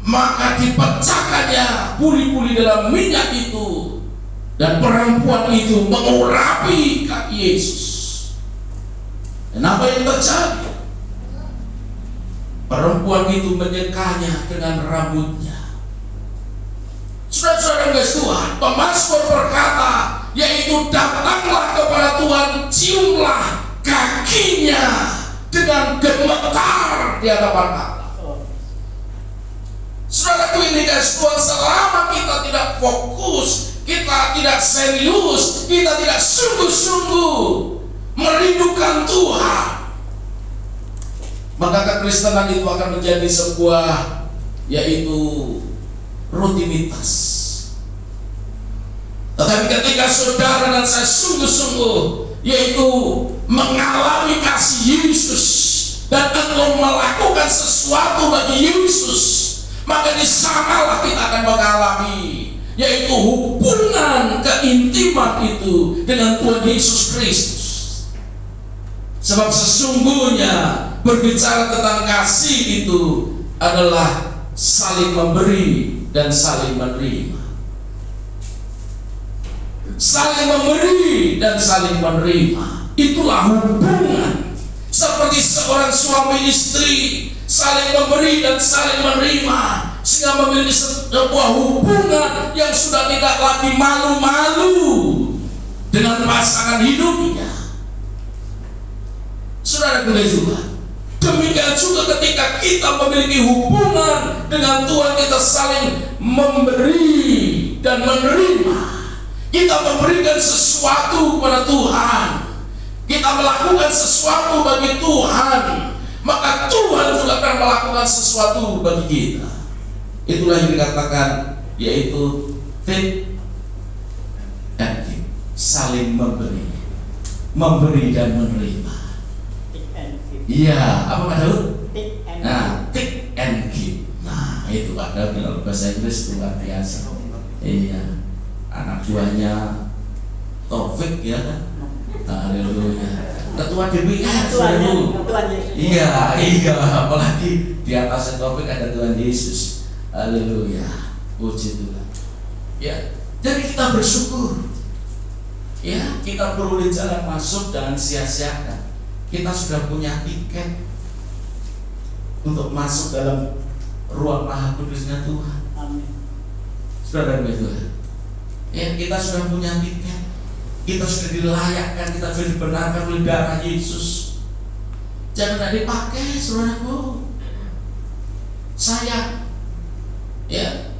[SPEAKER 2] Maka dipecahkannya buli-buli dalam minyak itu, dan perempuan itu mengurapi kaki Yesus. Dan apa yang terjadi? Perempuan itu menyekanya dengan rambutnya. Saudara-saudara yang Tuhan, pemazmur berkata, yaitu datanglah kepada Tuhan, ciumlah kakinya dengan gemetar di hadapan Allah. Saudaraku ini guys, Tuhan, selama kita tidak fokus, kita tidak serius, kita tidak sungguh-sungguh merindukan Tuhan, maka kekristenan itu akan menjadi sebuah yaitu rutinitas. Tetapi ketika saudara dan saya sungguh-sungguh yaitu mengalami kasih Yesus, dan engkau melakukan sesuatu bagi Yesus, maka di sanalah kita akan mengalami yaitu hubungan keintiman itu dengan Tuhan Yesus Kristus. Sebab sesungguhnya berbicara tentang kasih itu adalah saling memberi dan saling menerima. Saling memberi dan saling menerima, itulah hubungan. Seperti seorang suami istri saling memberi dan saling menerima, sehingga memiliki sebuah hubungan yang sudah tidak lagi malu-malu dengan pasangan hidupnya. Saudara juga, demikian juga ketika kita memiliki hubungan dengan Tuhan, kita saling memberi dan menerima. Kita memberikan sesuatu kepada Tuhan, kita melakukan sesuatu bagi Tuhan, maka Tuhan juga akan melakukan sesuatu bagi kita. Itulah yang dikatakan yaitu fit and give, saling memberi, memberi dan menerima. Iya, apa Pak Daud? Nah, take and give. Nah, itu Pak Daud dalam bahasa Inggris luar biasa. Iya, anak buahnya Taufik ya kan? Haleluya. Ketua DPR, iya, apalagi di atas Taufik ada Tuhan Yesus. Haleluya, puji Tuhan. Ya, jadi kita bersyukur. Ya, kita perlu jalan masuk, jangan sia-siakan. Kita sudah punya tiket untuk masuk dalam ruang Maha Kudusnya Tuhan. Amin. Saudara Tuhan, ya, kita sudah punya tiket. Kita sudah dilayakkan, kita sudah dibenarkan oleh darah Yesus. Jangan dipakai, saudaraku. Sayang, ya,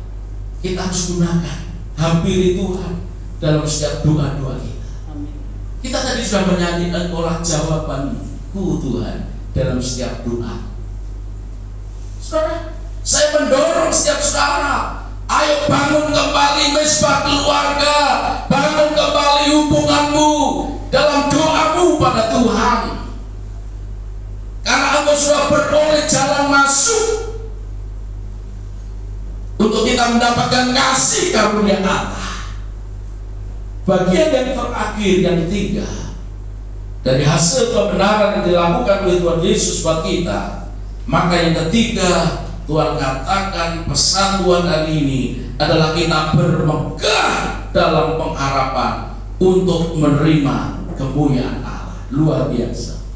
[SPEAKER 2] kita harus gunakan, hampiri Tuhan dalam setiap doa-doa kita. Kita tadi sudah menyanyikan olah jawabanku Tuhan dalam setiap doa. Saudara, saya mendorong setiap saudara, ayo bangun kembali mesbah keluarga, bangun kembali hubunganmu dalam doamu pada Tuhan. Karena engkau sudah beroleh jalan masuk untuk kita mendapatkan kasih karunia Allah. Bagian yang terakhir, yang ketiga, dari hasil kebenaran yang dilakukan oleh Tuhan Yesus buat kita, maka yang ketiga Tuhan katakan, pesan Tuhan hari ini adalah kita bermegah dalam pengharapan untuk menerima kemuliaan Allah. Luar biasa.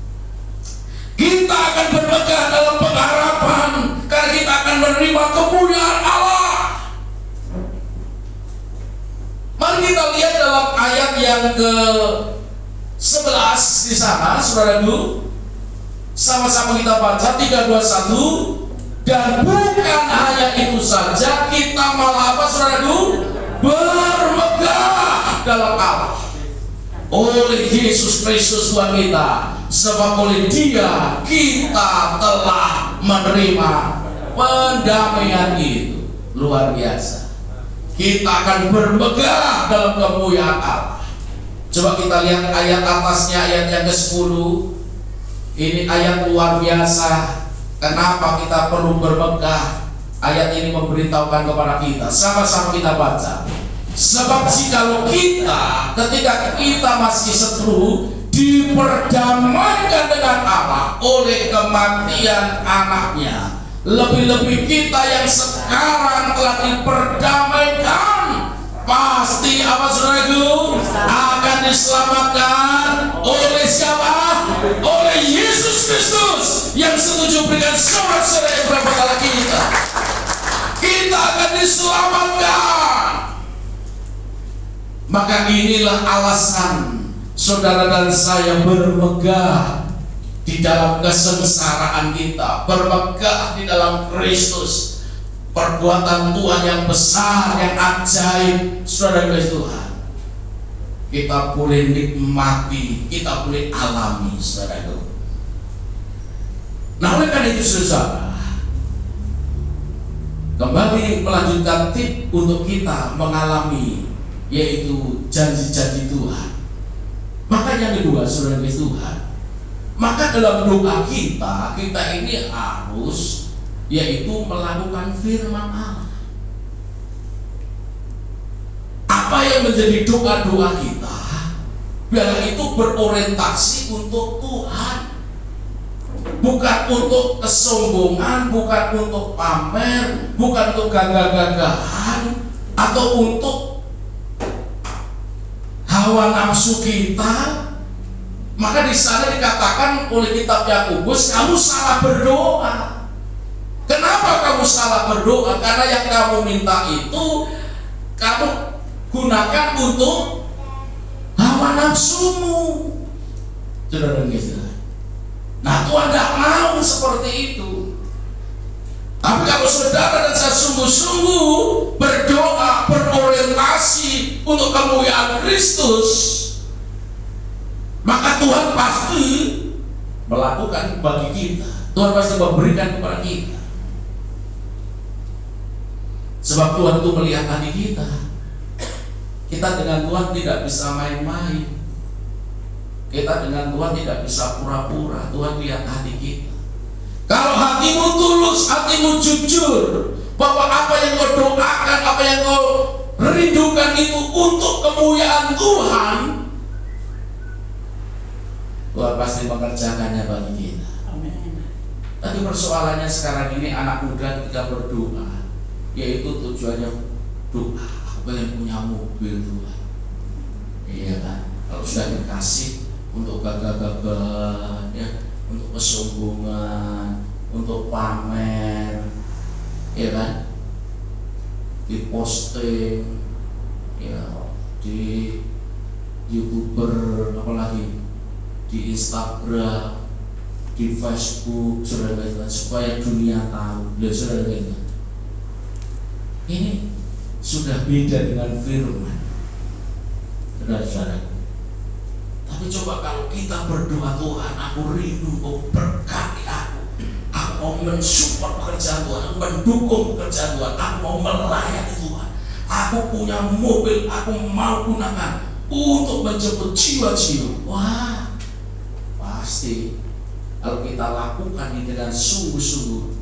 [SPEAKER 2] Kita akan bermegah dalam pengharapan karena kita akan menerima kemuliaan Allah. Mari kita lihat dalam ayat yang ke-11 di sana, saudara dulu. Sama-sama kita baca 3, 2, 1. Dan bukan hanya itu saja, kita malah apa saudaraku? Bermegah dalam Allah oleh Yesus Kristus Tuhan kita. Sebab oleh Dia kita telah menerima pendamaian itu. Luar biasa. Kita akan bermegah dalam kemuliaan Allah. Coba kita lihat ayat atasnya, ayat yang ke-10. Ini ayat luar biasa. Kenapa kita perlu bermegah? Ayat ini memberitahukan kepada kita. Sama-sama kita baca. Sebab jikalau kita, ketika kita masih seteru, diperdamaikan dengan Allah oleh kematian anaknya, lebih-lebih kita yang sekarang telah diperdamaikan, pasti apa saudaraku? Akan diselamatkan oleh siapa? Oleh Yesus Kristus yang setuju berikan sorak-sorai yang berapa kali kita. Kita akan diselamatkan. Maka inilah alasan saudara dan saya bermegah di dalam kesengsaraan kita, bermegah di dalam Kristus. Perbuatan Tuhan yang besar, yang ajaib, saudara Tuhan, kita boleh nikmati, kita boleh alami, saudara. Nah, oleh karena itu saudara, kembali melanjutkan tip untuk kita mengalami, yaitu janji-janji Tuhan. Maka yang kedua, saudara Tuhan, maka dalam doa kita ini harus, yaitu melakukan firman Allah. Apa yang menjadi doa-doa kita, biarlah itu berorientasi untuk Tuhan, bukan untuk kesombongan, bukan untuk pamer, bukan untuk gagah-gagahan, atau untuk hawa nafsu kita. Maka di sana dikatakan oleh kitab Yakobus, kamu salah berdoa. Kenapa kamu salah berdoa? Karena yang kamu minta itu kamu gunakan untuk hawa nafsumu. Saudara gitu. Nah, Tuhan tidak mau seperti itu. Tapi kalau saudara dan saya sungguh-sungguh berdoa, berorientasi untuk kemuliaan Kristus, maka Tuhan pasti melakukan bagi kita. Tuhan pasti memberikan kepada kita. Sebab Tuhan itu melihat hati kita. Kita dengan Tuhan tidak bisa main-main. Kita dengan Tuhan tidak bisa pura-pura. Tuhan lihat hati kita. Kalau hatimu tulus, hatimu jujur, bahwa apa yang kau doakan, apa yang kau rindukan itu untuk kemuliaan Tuhan, Tuhan pasti mengerjakannya bagi kita. Amin. Tapi persoalannya sekarang ini anak muda ketika berdoa, yaitu tujuannya doa, aku pengen punya mobil Tuhan. Iya kan? Kalau sudah dikasih untuk gagah-gagah, ya, untuk kesombongan, untuk pamer, ya kan? Di posting, ya, di YouTuber, apalagi di Instagram, di Facebook, saudara-saudara, supaya dunia tahu. Saudara-saudara, ini sudah beda dengan firman, saudara-saudara. Tapi coba kalau kita berdoa, Tuhan, aku rindu kau berkati aku mau mensupport pekerjaan Tuhan, aku mendukung pekerjaan Tuhan, aku mau melayani Tuhan, aku punya mobil, aku mau gunakan untuk menjemput jiwa-jiwa. Wah, pasti kalau kita lakukan ini dengan sungguh-sungguh,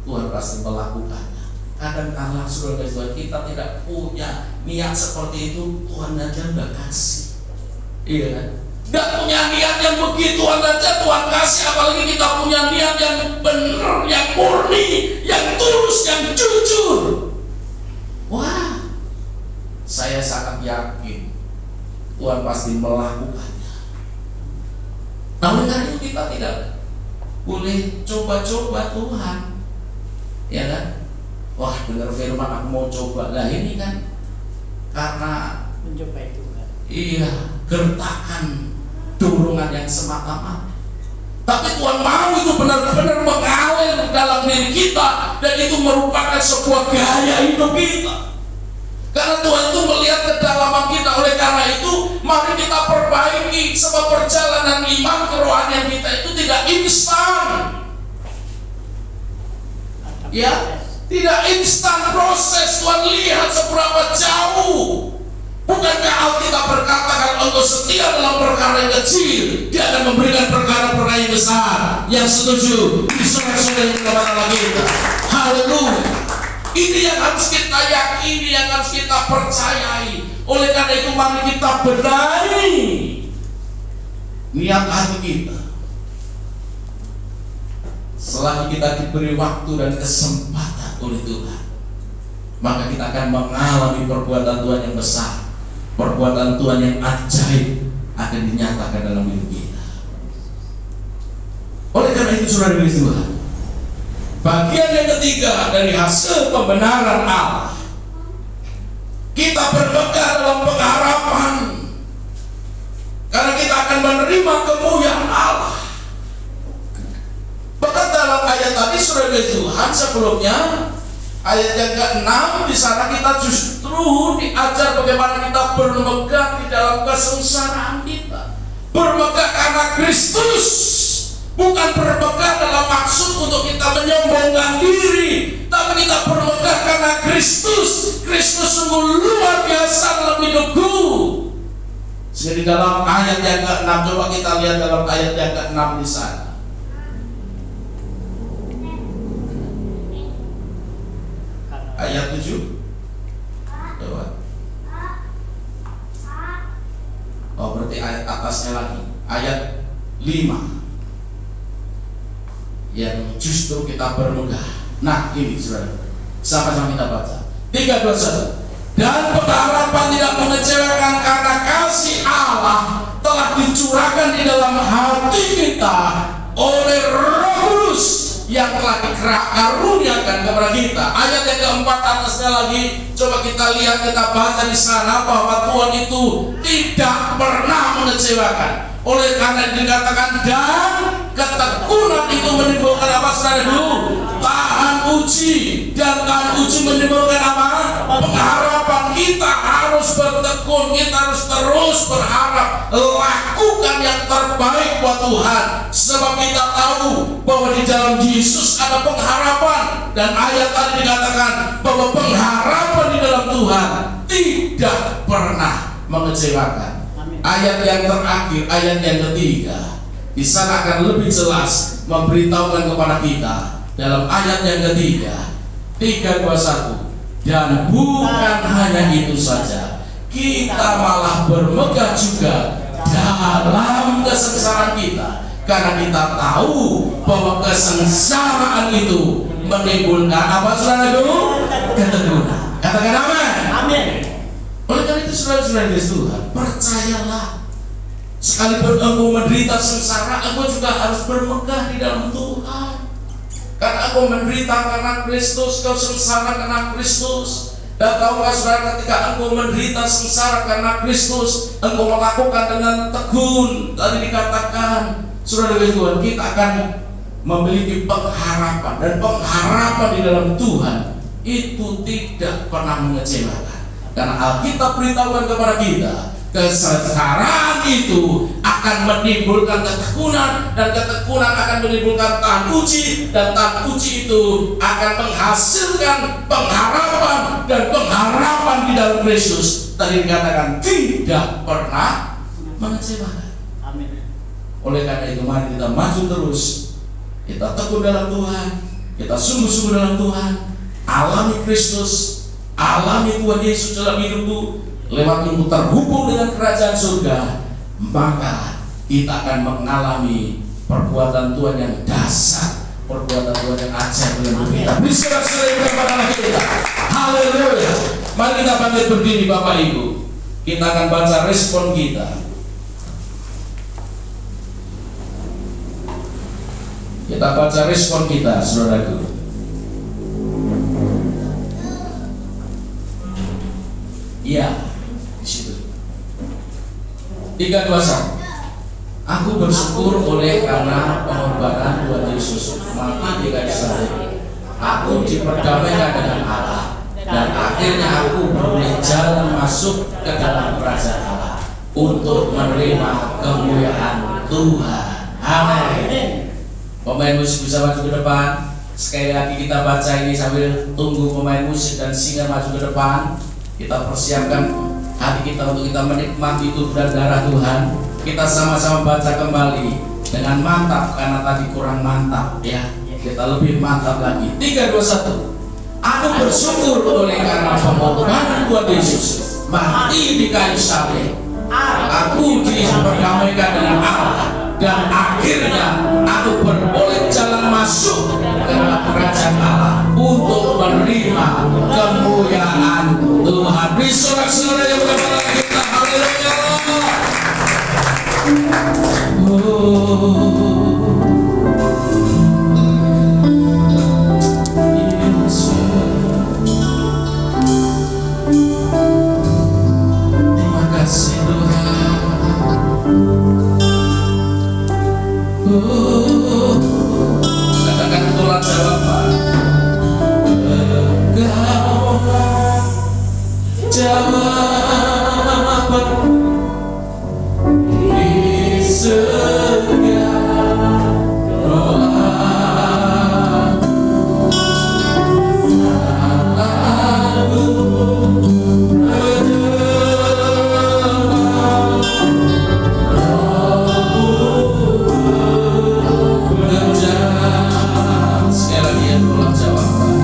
[SPEAKER 2] Tuhan pasti melakukannya. Kadang-kadang saudara-saudara, kita tidak punya niat seperti itu, Tuhan aja nggak kasih. Iya kan? Nggak punya niat yang begitu aja Tuhan kasih, apalagi kita punya niat yang benar, yang murni, yang tulus, yang jujur. Wah, saya sangat yakin Tuhan pasti melakukannya. Namun karena itu kita tidak boleh coba-coba Tuhan, ya kan? Wah, dengar firman aku mau coba. Lah ini kan karena
[SPEAKER 3] mencoba itu kan?
[SPEAKER 2] Iya, gertakan, dorongan yang semata-mata. Tapi Tuhan mau itu benar-benar mengalir dalam diri kita, dan itu merupakan sebuah gaya hidup kita. Karena Tuhan itu melihat kedalaman kita. Oleh karena itu, mari kita perbaiki. Sebab perjalanan iman kerohanian kita itu tidak instan. Ya, tidak instan proses. Tuhan lihat seberapa jauh. Bukankah Alkitab berkata kalau engkau setia dalam perkara yang kecil, Dia akan memberikan perkara-perkara yang besar. Yang setuju? Di saudara-saudara yang kepada kita. Haleluya. Ini yang harus kita yakini, yang harus kita percayai. Oleh karena itu mari kita benahi niat hati kita. Selagi kita diberi waktu dan kesempatan oleh Tuhan, maka kita akan mengalami perbuatan Tuhan yang besar. Perbuatan Tuhan yang ajaib akan dinyatakan dalam hidup kita. Oleh karena itu saudara Tuhan, bagian yang ketiga dari hasil pembenaran Allah, kita bermegah dalam pengharapan, karena kita akan menerima kemuliaan Allah. Bahkan dalam ayat tadi saudara Tuhan sebelumnya, ayat yang ke-6, di sana kita justru diajar bagaimana kita bermegah di dalam kesengsaraan kita. Bermegah karena Kristus, bukan bermegah dalam maksud untuk kita menyombongkan diri, tapi kita bermegah karena Kristus. Kristus sungguh luar biasa dalam hidupku. Jadi dalam ayat yang ke-6, coba kita lihat dalam ayat yang ke-6 di sana. Ayat 7. Coba. Oh, berarti ayat atasnya lagi. Ayat 5. Yang justru kita bermegah. Nah, ini saudara. Sama-sama kita baca. 3, 2, 1. Dan pengharapan tidak mengecewakan, karena kasih Allah telah dicurahkan di dalam hati kita oleh Roh Kudus yang telah dikaruniakan kepada kita. Ayat yang keempat atasnya lagi, coba kita lihat, kita baca di sana bahwa Tuhan itu tidak pernah mengecewakan. Oleh karena dikatakan, dan ketekunan itu menimbulkan apa saudaraku? Tahan uji, dan tahan uji menimbulkan apa? Pengharapan. Kita harus bertekun, kita harus terus berharap, lakukan yang terbaik buat Tuhan. Sebab kita tahu bahwa di dalam Yesus ada pengharapan, dan ayat tadi dikatakan bahwa pengharapan di dalam Tuhan tidak pernah mengecewakan. Ayat yang terakhir, ayat yang ketiga, di sana akan lebih jelas memberitahukan kepada kita dalam ayat yang ketiga, 3, 2, 1. Dan bukan hanya itu saja, kita malah bermegah juga dalam kesengsaraan kita, karena kita tahu bahwa kesengsaraan itu menimbulkan apa saudaraku? Ketekunan. Katakan amin. Amin. Oleh karena itu saudara-saudara Tuhan, percayalah, sekalipun engkau menderita sengsara, engkau juga harus bermegah di dalam Tuhan. Karena engkau menderita karena Kristus, kau sengsara karena Kristus. Dan tahukah saudara, ketika engkau menderita sengsara karena Kristus, engkau melakukan dengan tekun. Tadi dikatakan, saudara Tuhan, kita akan memiliki pengharapan, dan pengharapan di dalam Tuhan itu tidak pernah mengecewakan. Karena Alkitab beritahukan kepada kita, kesengsaraan itu akan menimbulkan ketekunan, dan ketekunan akan menimbulkan tahan uji, dan tahan uji itu akan menghasilkan pengharapan, dan pengharapan di dalam Kristus tadi dikatakan tidak pernah mengecewakan. Amin. Oleh karena itu mari kita maju terus, kita tekun dalam Tuhan, kita sungguh-sungguh dalam Tuhan, alami Kristus, alami Tuhan Yesus dalam hidupmu. Lewat itu terhubung dengan kerajaan surga, maka kita akan mengalami perbuatan Tuhan yang dahsyat, perbuatan Tuhan yang ajaib dalam hidup kita. Bisa sering kepada kita. Haleluya. Mari kita bangkit berdiri Bapak Ibu. Kita akan baca respon kita. Kita baca respon kita, saudaraku. Iya. 3, 2, 1. Aku bersyukur oleh karena pengorbanan Tuhan Yesus mati di kayu salib. Aku diperdamaikan dengan Allah, dan akhirnya aku beroleh jalan masuk ke dalam kerajaan Allah untuk menerima kemuliaan Tuhan. Amin. Pemain musik bisa maju ke depan. Sekali lagi kita baca ini sambil tunggu pemain musik dan singer maju ke depan. Kita persiapkan hati kita untuk kita menikmati tubuh dan darah Tuhan. Kita sama-sama baca kembali dengan mantap, karena tadi kurang mantap ya. Kita lebih mantap lagi. 3, 2, 1. Aku bersyukur oleh karena pengorbanan Tuhan Yesus mati di kayu salib. Aku diperdamaikan dengan Allah, dan akhirnya aku beroleh jalan masuk ke dalam kerajaan Allah untuk menerima kemuliaan Tuhan. Beri sorak-sorai yang berbalik kita. Haleluya. Terima kasih Tuhan. Katakan tolak jawaban. Engkau jawaban di setiap doaku. Aku sekali lagi yang tolak jawaban.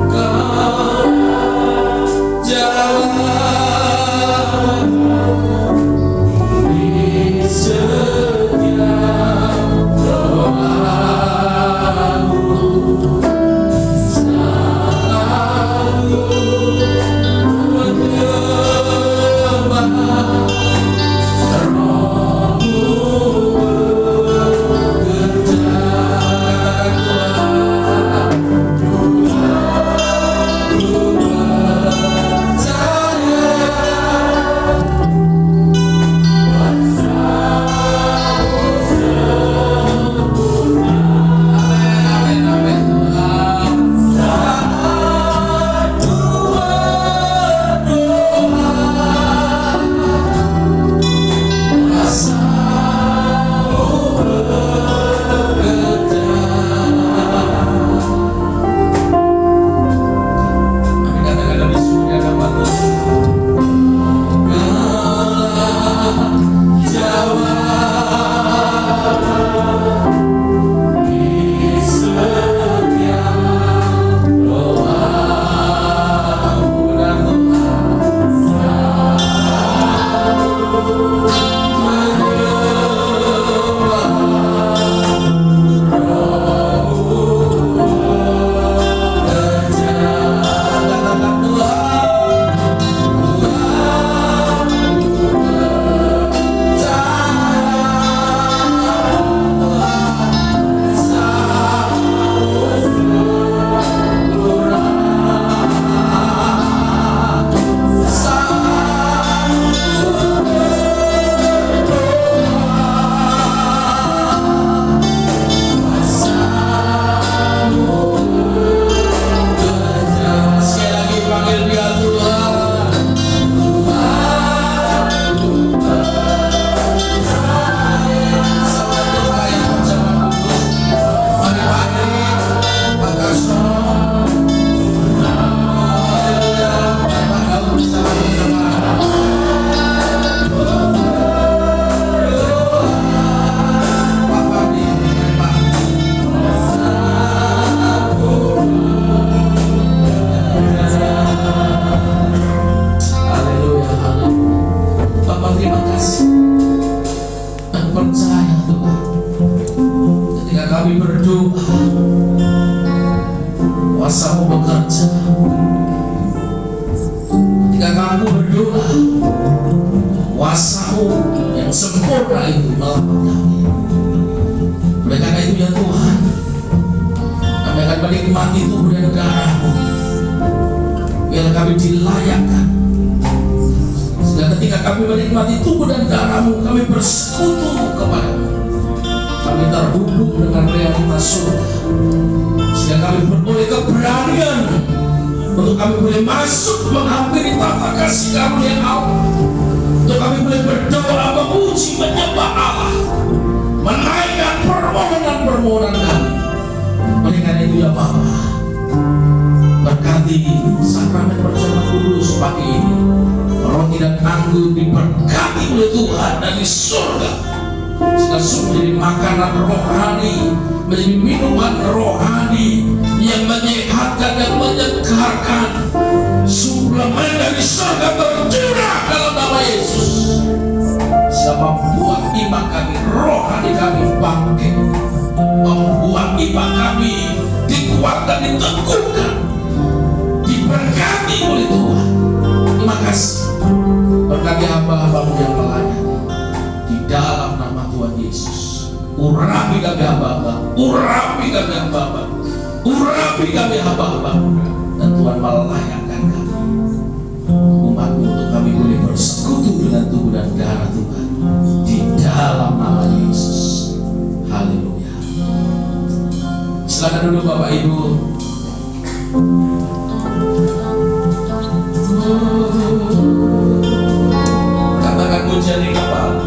[SPEAKER 2] Kau jawaban di setiap doaku. Selalu menyembah Rohmu bekerja. kuasa-Mu bekerja. Ketika kamu berdoa, kuasa-Mu yang sempurna itu melakukan kami. Oleh karena itu ya Tuhan, kami akan menikmati tubuh dan darah-Mu. Biar kami dilayakkan segala Ketika kami menikmati tubuh dan darah-Mu, kami bersekutu kepada-Mu. Kami terhubung dengan realitas surga, sehingga kami beroleh keberanian untuk kami boleh masuk menghampiri tata kasih karunia Allah, untuk kami boleh berdoa, memuji, menyembah Allah, menaikkan permohonan-permohonan kami. Oleh karena itu ya Bapa, berkati sakramen perjamuan kudus pagi ini, roti dan anggur diberkati oleh Tuhan dari surga, sehingga menjadi makanan rohani, menjadi minuman rohani yang menyehatkan dan menyegarkan. Suplemen dari surga tercurah dalam nama Yesus, sehingga membuat iman kami, rohani kami bangkit, membuat iman kami dikuatkan, diteguhkan, diberkati oleh Tuhan. Terima kasih. Berkati hamba-hamba-Mu yang melayani di dalam nama Tuhan Yesus. Urapi kami hamba-hamba, urapi kami hamba-hamba, urapi kami hamba-hamba, dan Tuhan melayakkan kami, umat-Mu, untuk kami boleh bersekutu dengan tubuh dan darah Tuhan di dalam nama Yesus. Haleluya. Silakan duduk Bapak Ibu. Katakan pujian di kepala.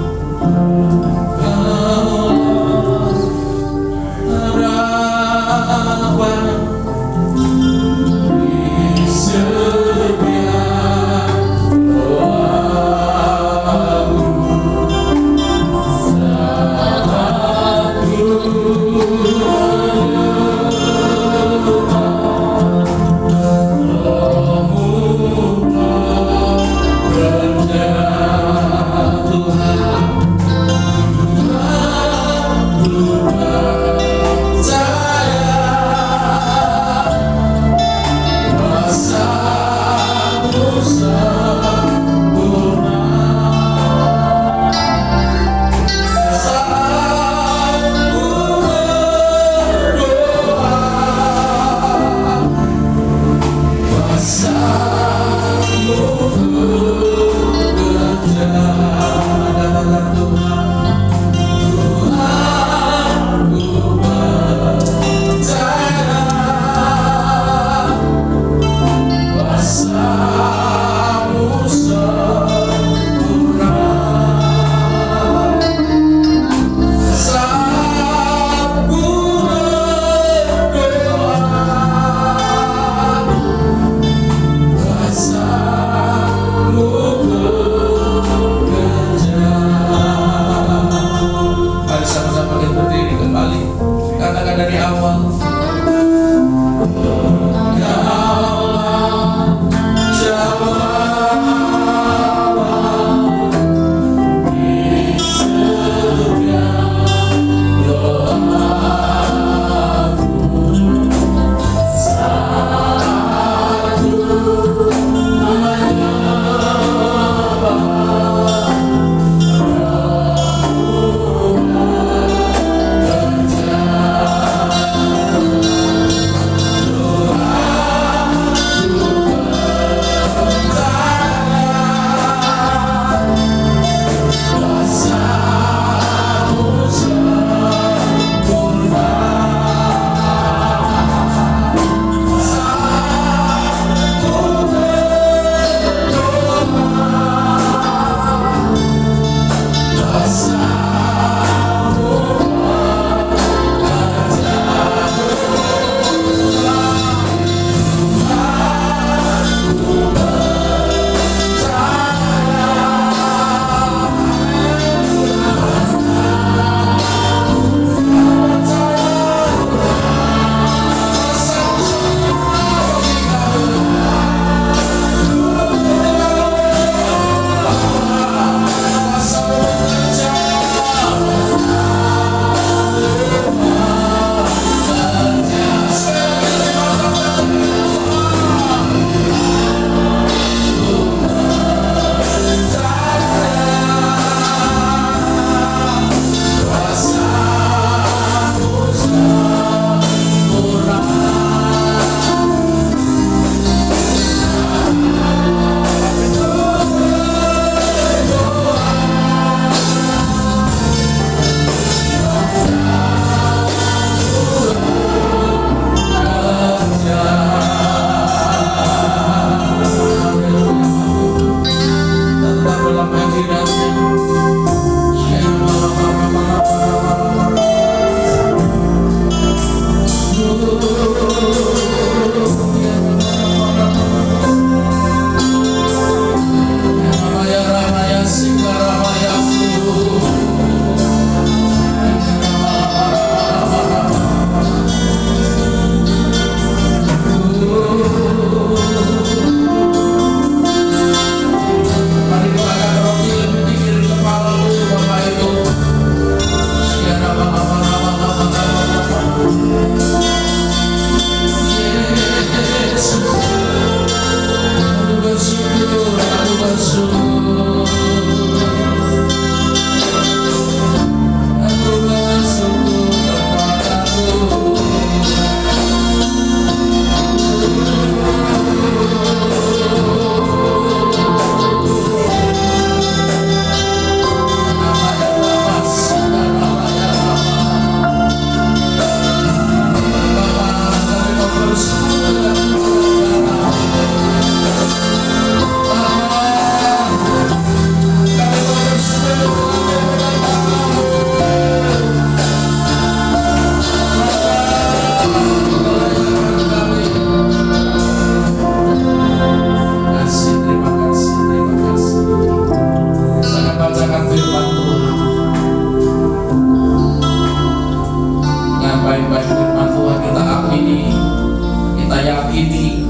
[SPEAKER 2] ini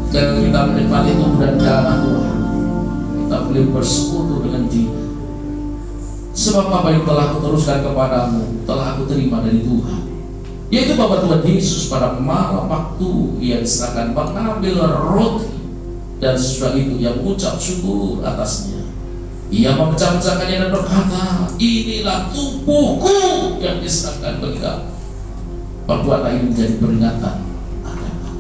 [SPEAKER 2] dan kita menikmati tubuh dan darah Tuhan, kita boleh bersekutu dengan Dia. Sebab apa yang telah aku teruskan kepadamu telah aku terima dari Tuhan, yaitu bahwa Tuhan Yesus pada malam waktu Ia diserahkan mengambil roti, dan sesudah itu Ia mengucap syukur atasnya. Ia memecah-mecahkannya dan berkata, inilah tubuhku yang diserahkan bagi kamu. Perbuatan ini menjadi peringatan akan aku.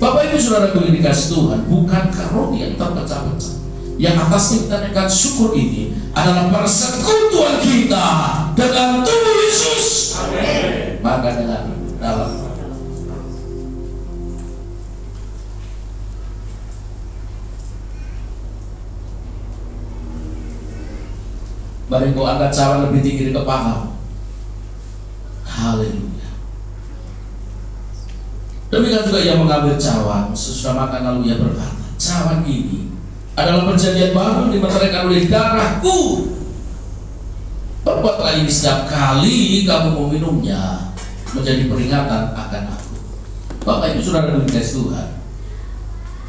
[SPEAKER 2] Bapak Ibu Saudara yang dikasihi Tuhan, bukankah roti yang terpecah-pecah yang atasnya kita naikkan syukur ini adalah persekutuan kita dengan tubuh Yesus? Amin. Maka dengan dalam mari kau angkat cawan lebih tinggi di kepala. Haleluya. Demikian juga ia mengambil cawan sesudah makan, lalu ia berkata, cawan ini adalah perjanjian baru yang dimeteraikan oleh darahku. Perbuatlah ini setiap kali kamu meminumnya menjadi peringatan akan aku. Bapak Ibu Saudara yang dikasihi Tuhan,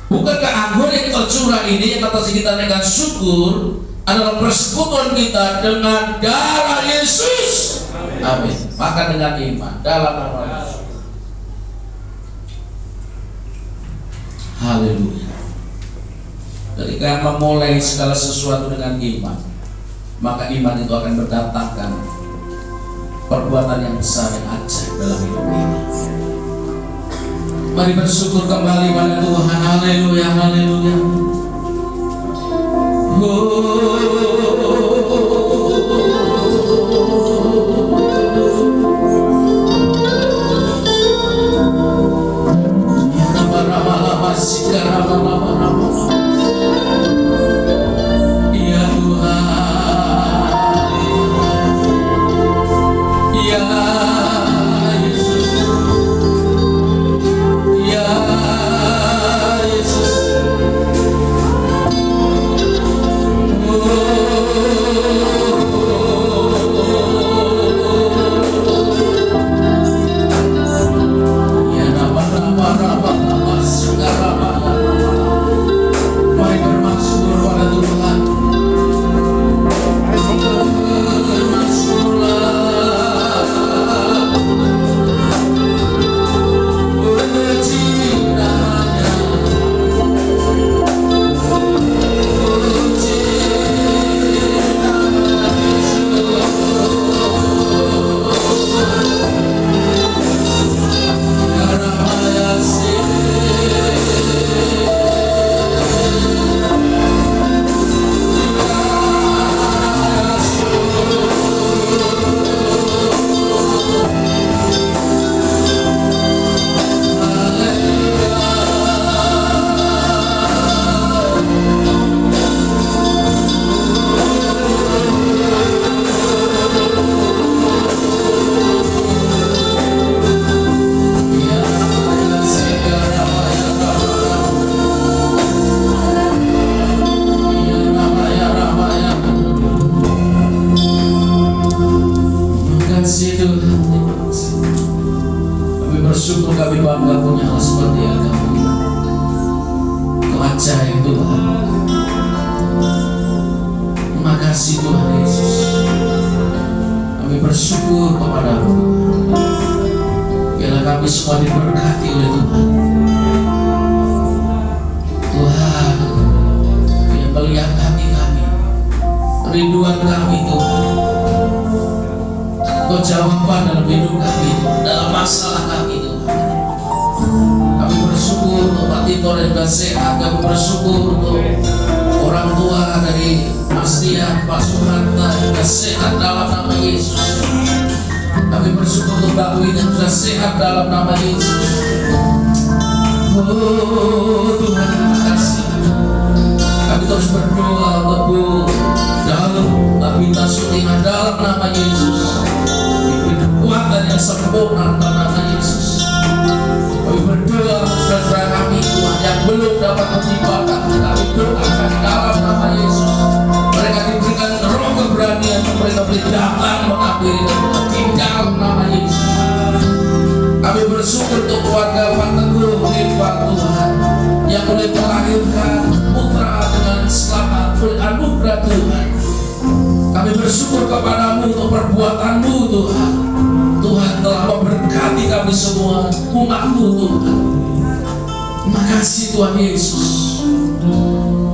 [SPEAKER 2] bukankah anggur yang tercurah ini yang atas kita naikkan syukur adalah persekutuan kita dengan darah Yesus? Amin. Maka dengan iman dalam nama Yesus. Haleluya. Ketika memulai segala sesuatu dengan iman, maka iman itu akan mendatangkan perbuatan yang besar yang ajaib dalam hidup kita. Mari bersyukur kembali pada Tuhan. Haleluya, haleluya. Ya Tuhan, ya Yesus, ya Yesus. Mari bermaksud pada Tuhan. Kami bersyukur, kami bangga punya Allah seperti yang Kau ajaib Tuhan. Terima kasih Tuhan Yesus. Kami bersyukur kepada-Mu. Biarlah kami semua diberkati oleh Tuhan. Tuhan, yang melihat hati kami, rinduan kami Tuhan. Kau jawaban dalam hidup kami, dalam masalah kami Tuhan. Kami bersyukur untuk Pak Tito dan Mbak Sehat. Kami bersyukur untuk orang tua dari Mas Dian, Pak Suhanta yang sehat dalam nama Yesus. Kami bersyukur untuk Mbak Win yang sudah sehat dalam nama Yesus. Oh Tuhan, terima kasih. Kami terus berdoa untuk Bu dalam Tabita Sutingan dalam nama Yesus. Kekuatan yang sempurna dalam nama Yesus. Kami berdoa untuk saudara kami Tuhan yang belum dapat beribadah. Kami doakan dalam nama Yesus. Mereka diberikan roh keberanian, mereka boleh datang mengakhiri dan di dalam nama Yesus. Kami bersyukur untuk keluarga Pak Teguh Pak Tuhan yang boleh melahirkan putra dengan selamat oleh anugerah Tuhan. Kami bersyukur kepadamu untuk perbuatanmu Tuhan. Tuhan telah memberkati kami semua, umatmu Tuhan. Terima kasih Tuhan Yesus.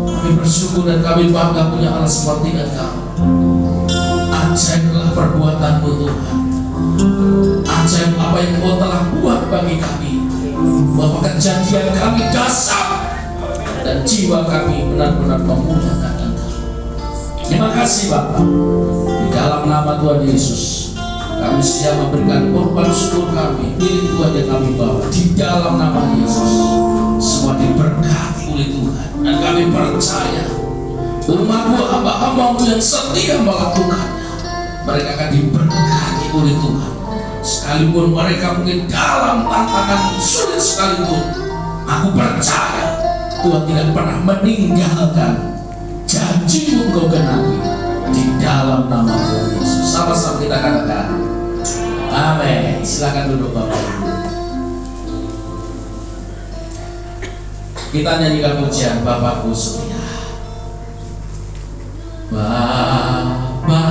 [SPEAKER 2] Kami bersyukur dan kami bangga punya Allah seperti Engkau. Ajaiblah perbuatanmu Tuhan. Ajaib apa yang Kau telah buat bagi kami, bahwa kejadian kami dasar dan jiwa kami benar-benar memuliakan Engkau. Terima kasih Bapa. Di dalam nama Tuhan Yesus kami siap memberikan korban syukur kami, milik Tuhan yang kami bawa. Di dalam nama Yesus semua diberkati oleh Tuhan, dan kami percaya umat-Mu, hamba-hamba-Mu yang setia melakukannya, mereka akan diberkati oleh Tuhan. Sekalipun mereka mungkin dalam tantangan sulit sekalipun, aku percaya Tuhan tidak pernah meninggalkan janji-Mu Kau genapi. Di dalam nama Tuhan Yesus, sama-sama kita katakan amin. Silakan duduk Bapak Ibu. Kita nyanyikan pujian Bapakku setia. Bapa,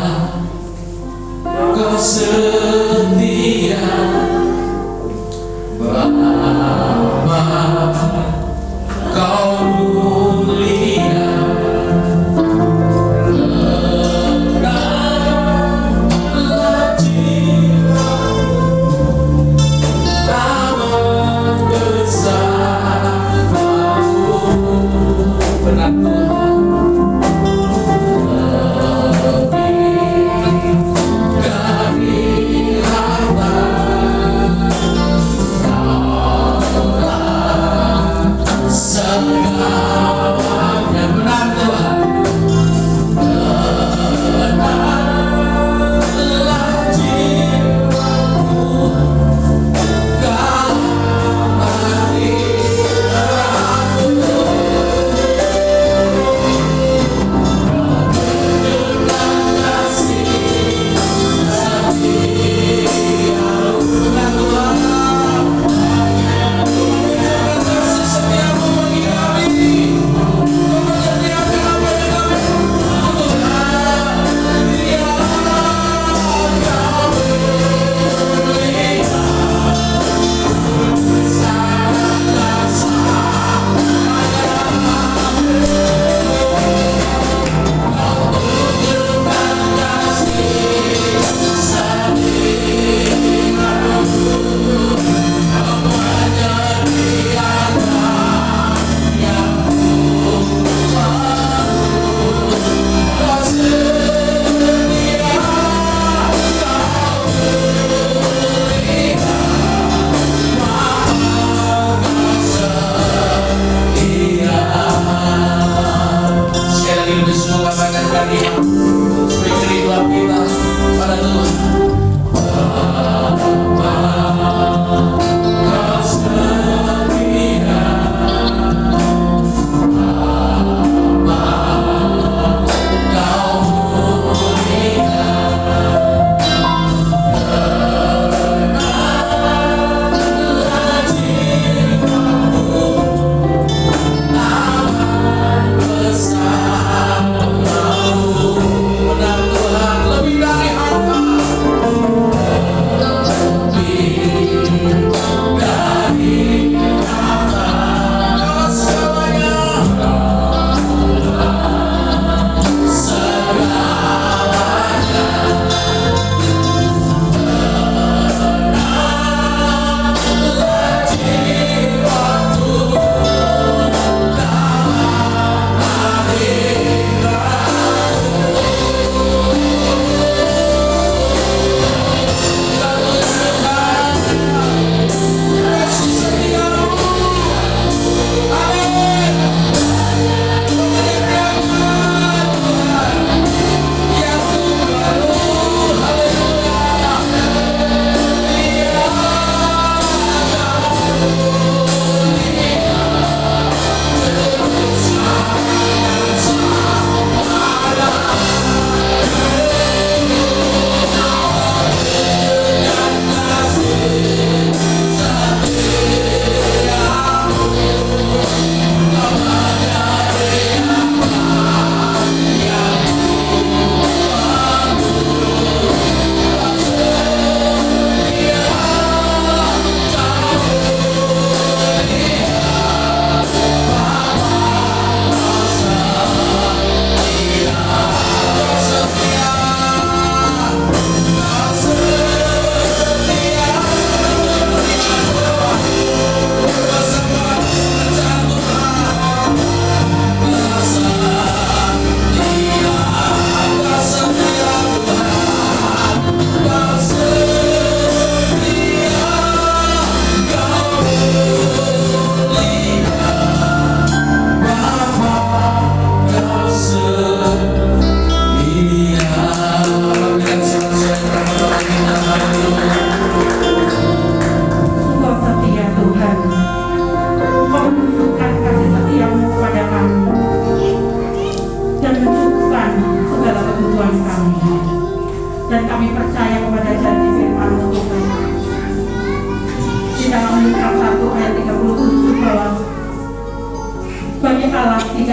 [SPEAKER 2] Kau setia. Bapa, Kau mulia.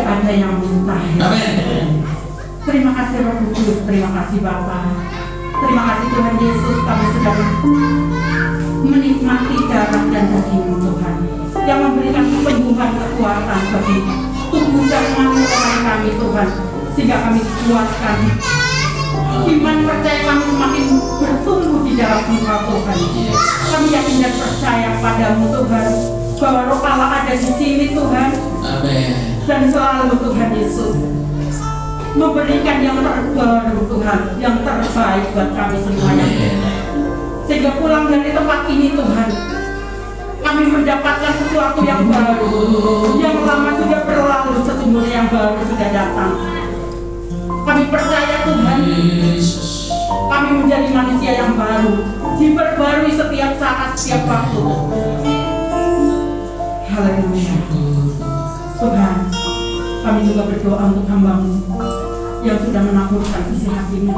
[SPEAKER 3] tidak ada yang mustahil.
[SPEAKER 2] Amin.
[SPEAKER 3] Terima kasih Roh Kudus, terima kasih Bapa. Terima kasih Tuhan Yesus, kami sudah menikmati darah dan daging Tuhan yang memberikan kesembuhan, kekuatan bagi tubuh dan rohani kami Tuhan, sehingga kami dikuatkan. Iman percaya kami semakin bertumbuh di dalam Engkau Tuhan. Kami yakin dan percaya padamu Tuhan, bahwa Roh Allah ada di sini Tuhan.
[SPEAKER 2] Amin.
[SPEAKER 3] Dan selalu Tuhan Yesus memberikan yang terbaru Tuhan, yang terbaik buat kami semuanya. Sehingga pulang dari tempat ini Tuhan, kami mendapatkan sesuatu yang baru. Yang lama sudah berlalu, sesungguhnya yang baru sudah datang. Kami percaya Tuhan, kami menjadi manusia yang baru, diperbarui setiap saat, setiap waktu. Haleluya. Tuhan, kami juga berdoa untuk hamba-Mu yang sudah menaburkan isi hatinya.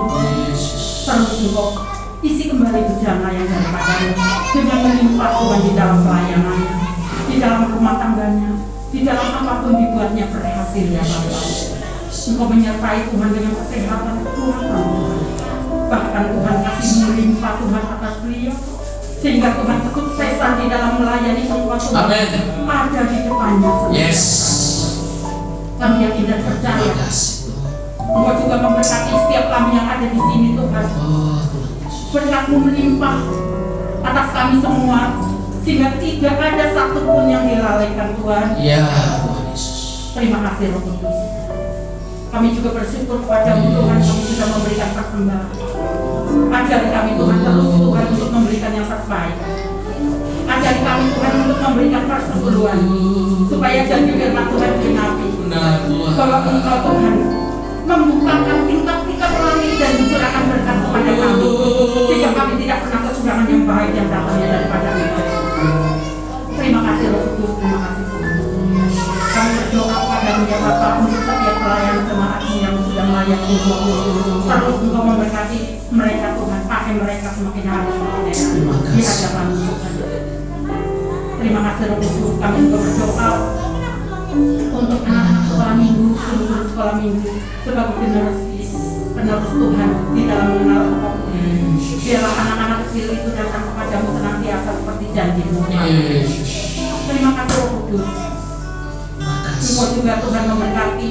[SPEAKER 3] Terus Engkau isi kembali bejana yang daripada-Mu dengan melimpah Tuhan di dalam pelayanannya, di dalam rumah tangganya, di dalam apapun dibuatnya berhasil ya Bapa. Engkau menyertai Tuhan dengan kesehatan kekuatan Tuhan. Bahkan Tuhan kasih melimpah Tuhan atas beliau, sehingga Tuhan kesuksesan di dalam melayani Engkau Tuhan ada di depannya.
[SPEAKER 2] Yes.
[SPEAKER 3] Kami yakin dan percaya Engkau juga memberkati setiap kami yang ada di sini Tuhan. Berkat-Mu melimpah atas kami semua, sehingga tidak ada satupun yang dilalaikan Tuhan.
[SPEAKER 2] Ya Tuhan Yesus.
[SPEAKER 3] Terima kasih Roh Kudus. Kami juga bersyukur kepada-Mu Tuhan, kami sudah memberikan persembahan. Ajari kami Tuhan terus Tuhan untuk memberikan yang terbaik. Ajari kami Tuhan untuk memberikan persepuluhan, supaya janji firman Tuhan genapi. Bahwa Engkau Tuhan membukakan tingkap-tingkap langit dan mencurahkan berkat kepada kami, sehingga kami tidak pernah kekurangan yang baik yang datangnya daripada Engkau. Terima kasih Roh Kudus, terima kasih Tuhan. Kami berdoa kepada-Mu ya Bapa untuk setiap pelayan jemaat-Mu yang sudah melayani Engkau. Terus Engkau memberkati mereka Tuhan, pakai mereka semakin hari semakin enak di hadapan-Mu Tuhan. Terima kasih Roh Kudus. Kami juga berdoa untuk anak-anak sekolah minggu, guru sekolah minggu, sebagai penerus Tuhan di dalam mengenal Engkau. Biarlah anak-anak kecil itu datang kepada-Mu senantiasa seperti janji-Mu. Terima kasih Roh Kudus. Engkau juga Tuhan memberkati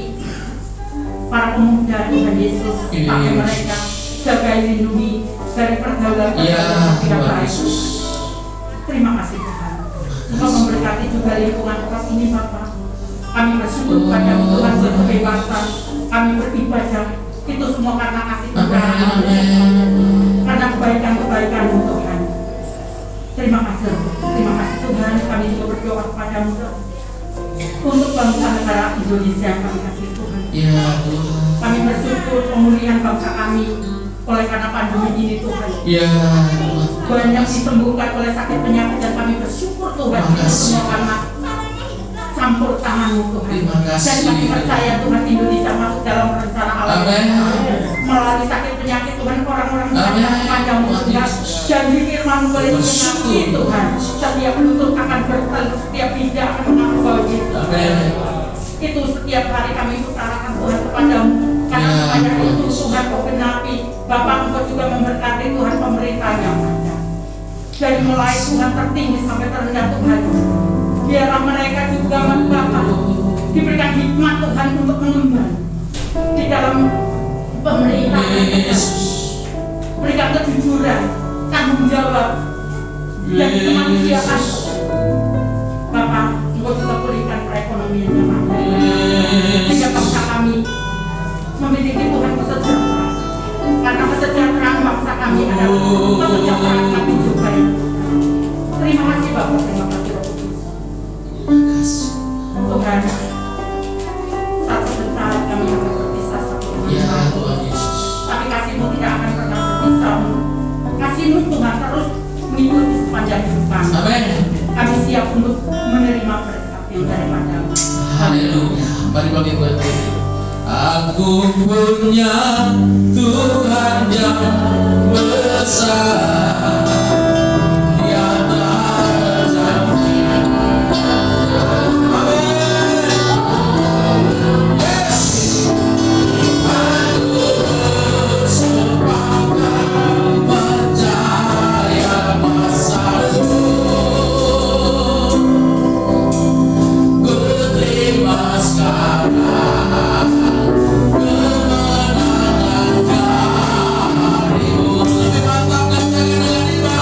[SPEAKER 3] para pemuda Tuhan Yesus, pakai mereka, jaga lindungi dari pergaulan yang tidak baik. Terima kasih Tuhan. Engkau memberkati juga lingkungan kelas ini Bapak. Kami bersyukur kepada-Mu Tuhan buat kebebasan kami beribadah. Itu semua karena kasih Tuhan, karena kebaikan-kebaikan-Mu Tuhan. Terima kasih Tuhan. Kami juga berdoa kepada-Mu untuk bangsa negara Indonesia yang kami kasih Tuhan.
[SPEAKER 2] Ya Tuhan.
[SPEAKER 3] Kami bersyukur pemulihan bangsa kami oleh karena pandemi ini Tuhan.
[SPEAKER 2] Ya Tuhan.
[SPEAKER 3] Banyak disembuhkan oleh sakit penyakit dan kami bersyukur Tuhan itu semua karena campur tangan-Mu Tuhan. Dan kami percaya Tuhan Indonesia masuk dalam rencana Allah. Melalui sakit penyakit Tuhan, orang-orang yang kepada-Mu Tuhan. Janji firman-Mu boleh digenapi Tuhan. Setiap lutut akan bertelur, setiap lidah akan mengaku bahwa Yesus. Itu setiap hari kami utarakan Tuhan kepada-Mu. Karena sebanyak itu Tuhan Kau genapi. Bapak Engkau juga memberkati Tuhan pemerintahan yang ada. Dari mulai Tuhan tertinggi sampai terendah Tuhan. Biarlah mereka juga Bapak diberikan hikmat Tuhan untuk mengemban di dalam pemerintahan. Berikan kejujuran, tanggung jawab, dan kemanusiaan. Bapak, Engkau juga pulihkan perekonomian yang ada. Sehingga bangsa kami memiliki Tuhan kesejahteraan. Karena kesejahteraan bangsa kami adalah kesejahteraan kami juga. Terima kasih Bapak, terima kasih Roh Kudus. Tuhan, satu saat kami akan berpisah satu sama lain. Tapi kasih-Mu tidak akan pernah berpisah. Kasih-Mu Tuhan terus mengikuti sepanjang hidup kami. Kami siap untuk menerima berkat yang daripada-Mu.
[SPEAKER 2] Haleluya. Mari bagi buat aku punya Tuhan yang besar. Dia tak janji. Amin. sekarang kemenangan darimu. Lebih mantap dan dengan iman.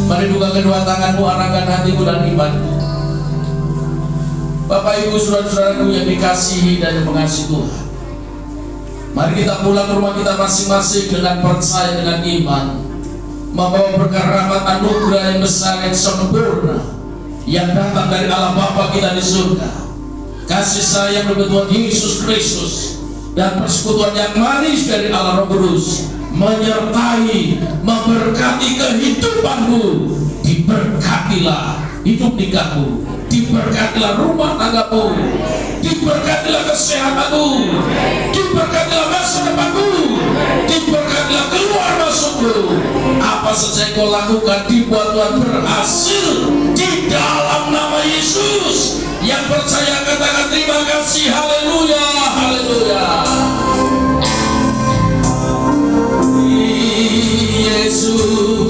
[SPEAKER 2] Mari buka kedua tanganmu, arahkan hatimu dan iman. Bapak Ibu saudara-saudaraku yang dikasihi dan mengasihi Tuhan, mari kita pulang ke rumah kita masing-masing dengan percaya, dengan iman, membawa berkah rahmat anugerah yang besar yang sempurna yang datang dari Allah Bapa kita di surga, kasih sayang dari Tuhan Yesus Kristus, dan persekutuan yang manis dari Allah Roh Kudus menyertai, memberkati kehidupanmu. Diberkatilah hidup nikahmu, diberkatilah rumah tanggamu, diberkatilah kesehatanmu, diberkatilah masa depanmu, diberkatilah keluar masukmu. Apa saja yang kau lakukan dibuat Tuhan berhasil di dalam nama Yesus. Yang percaya katakan terima kasih. Haleluya, haleluya. Yesus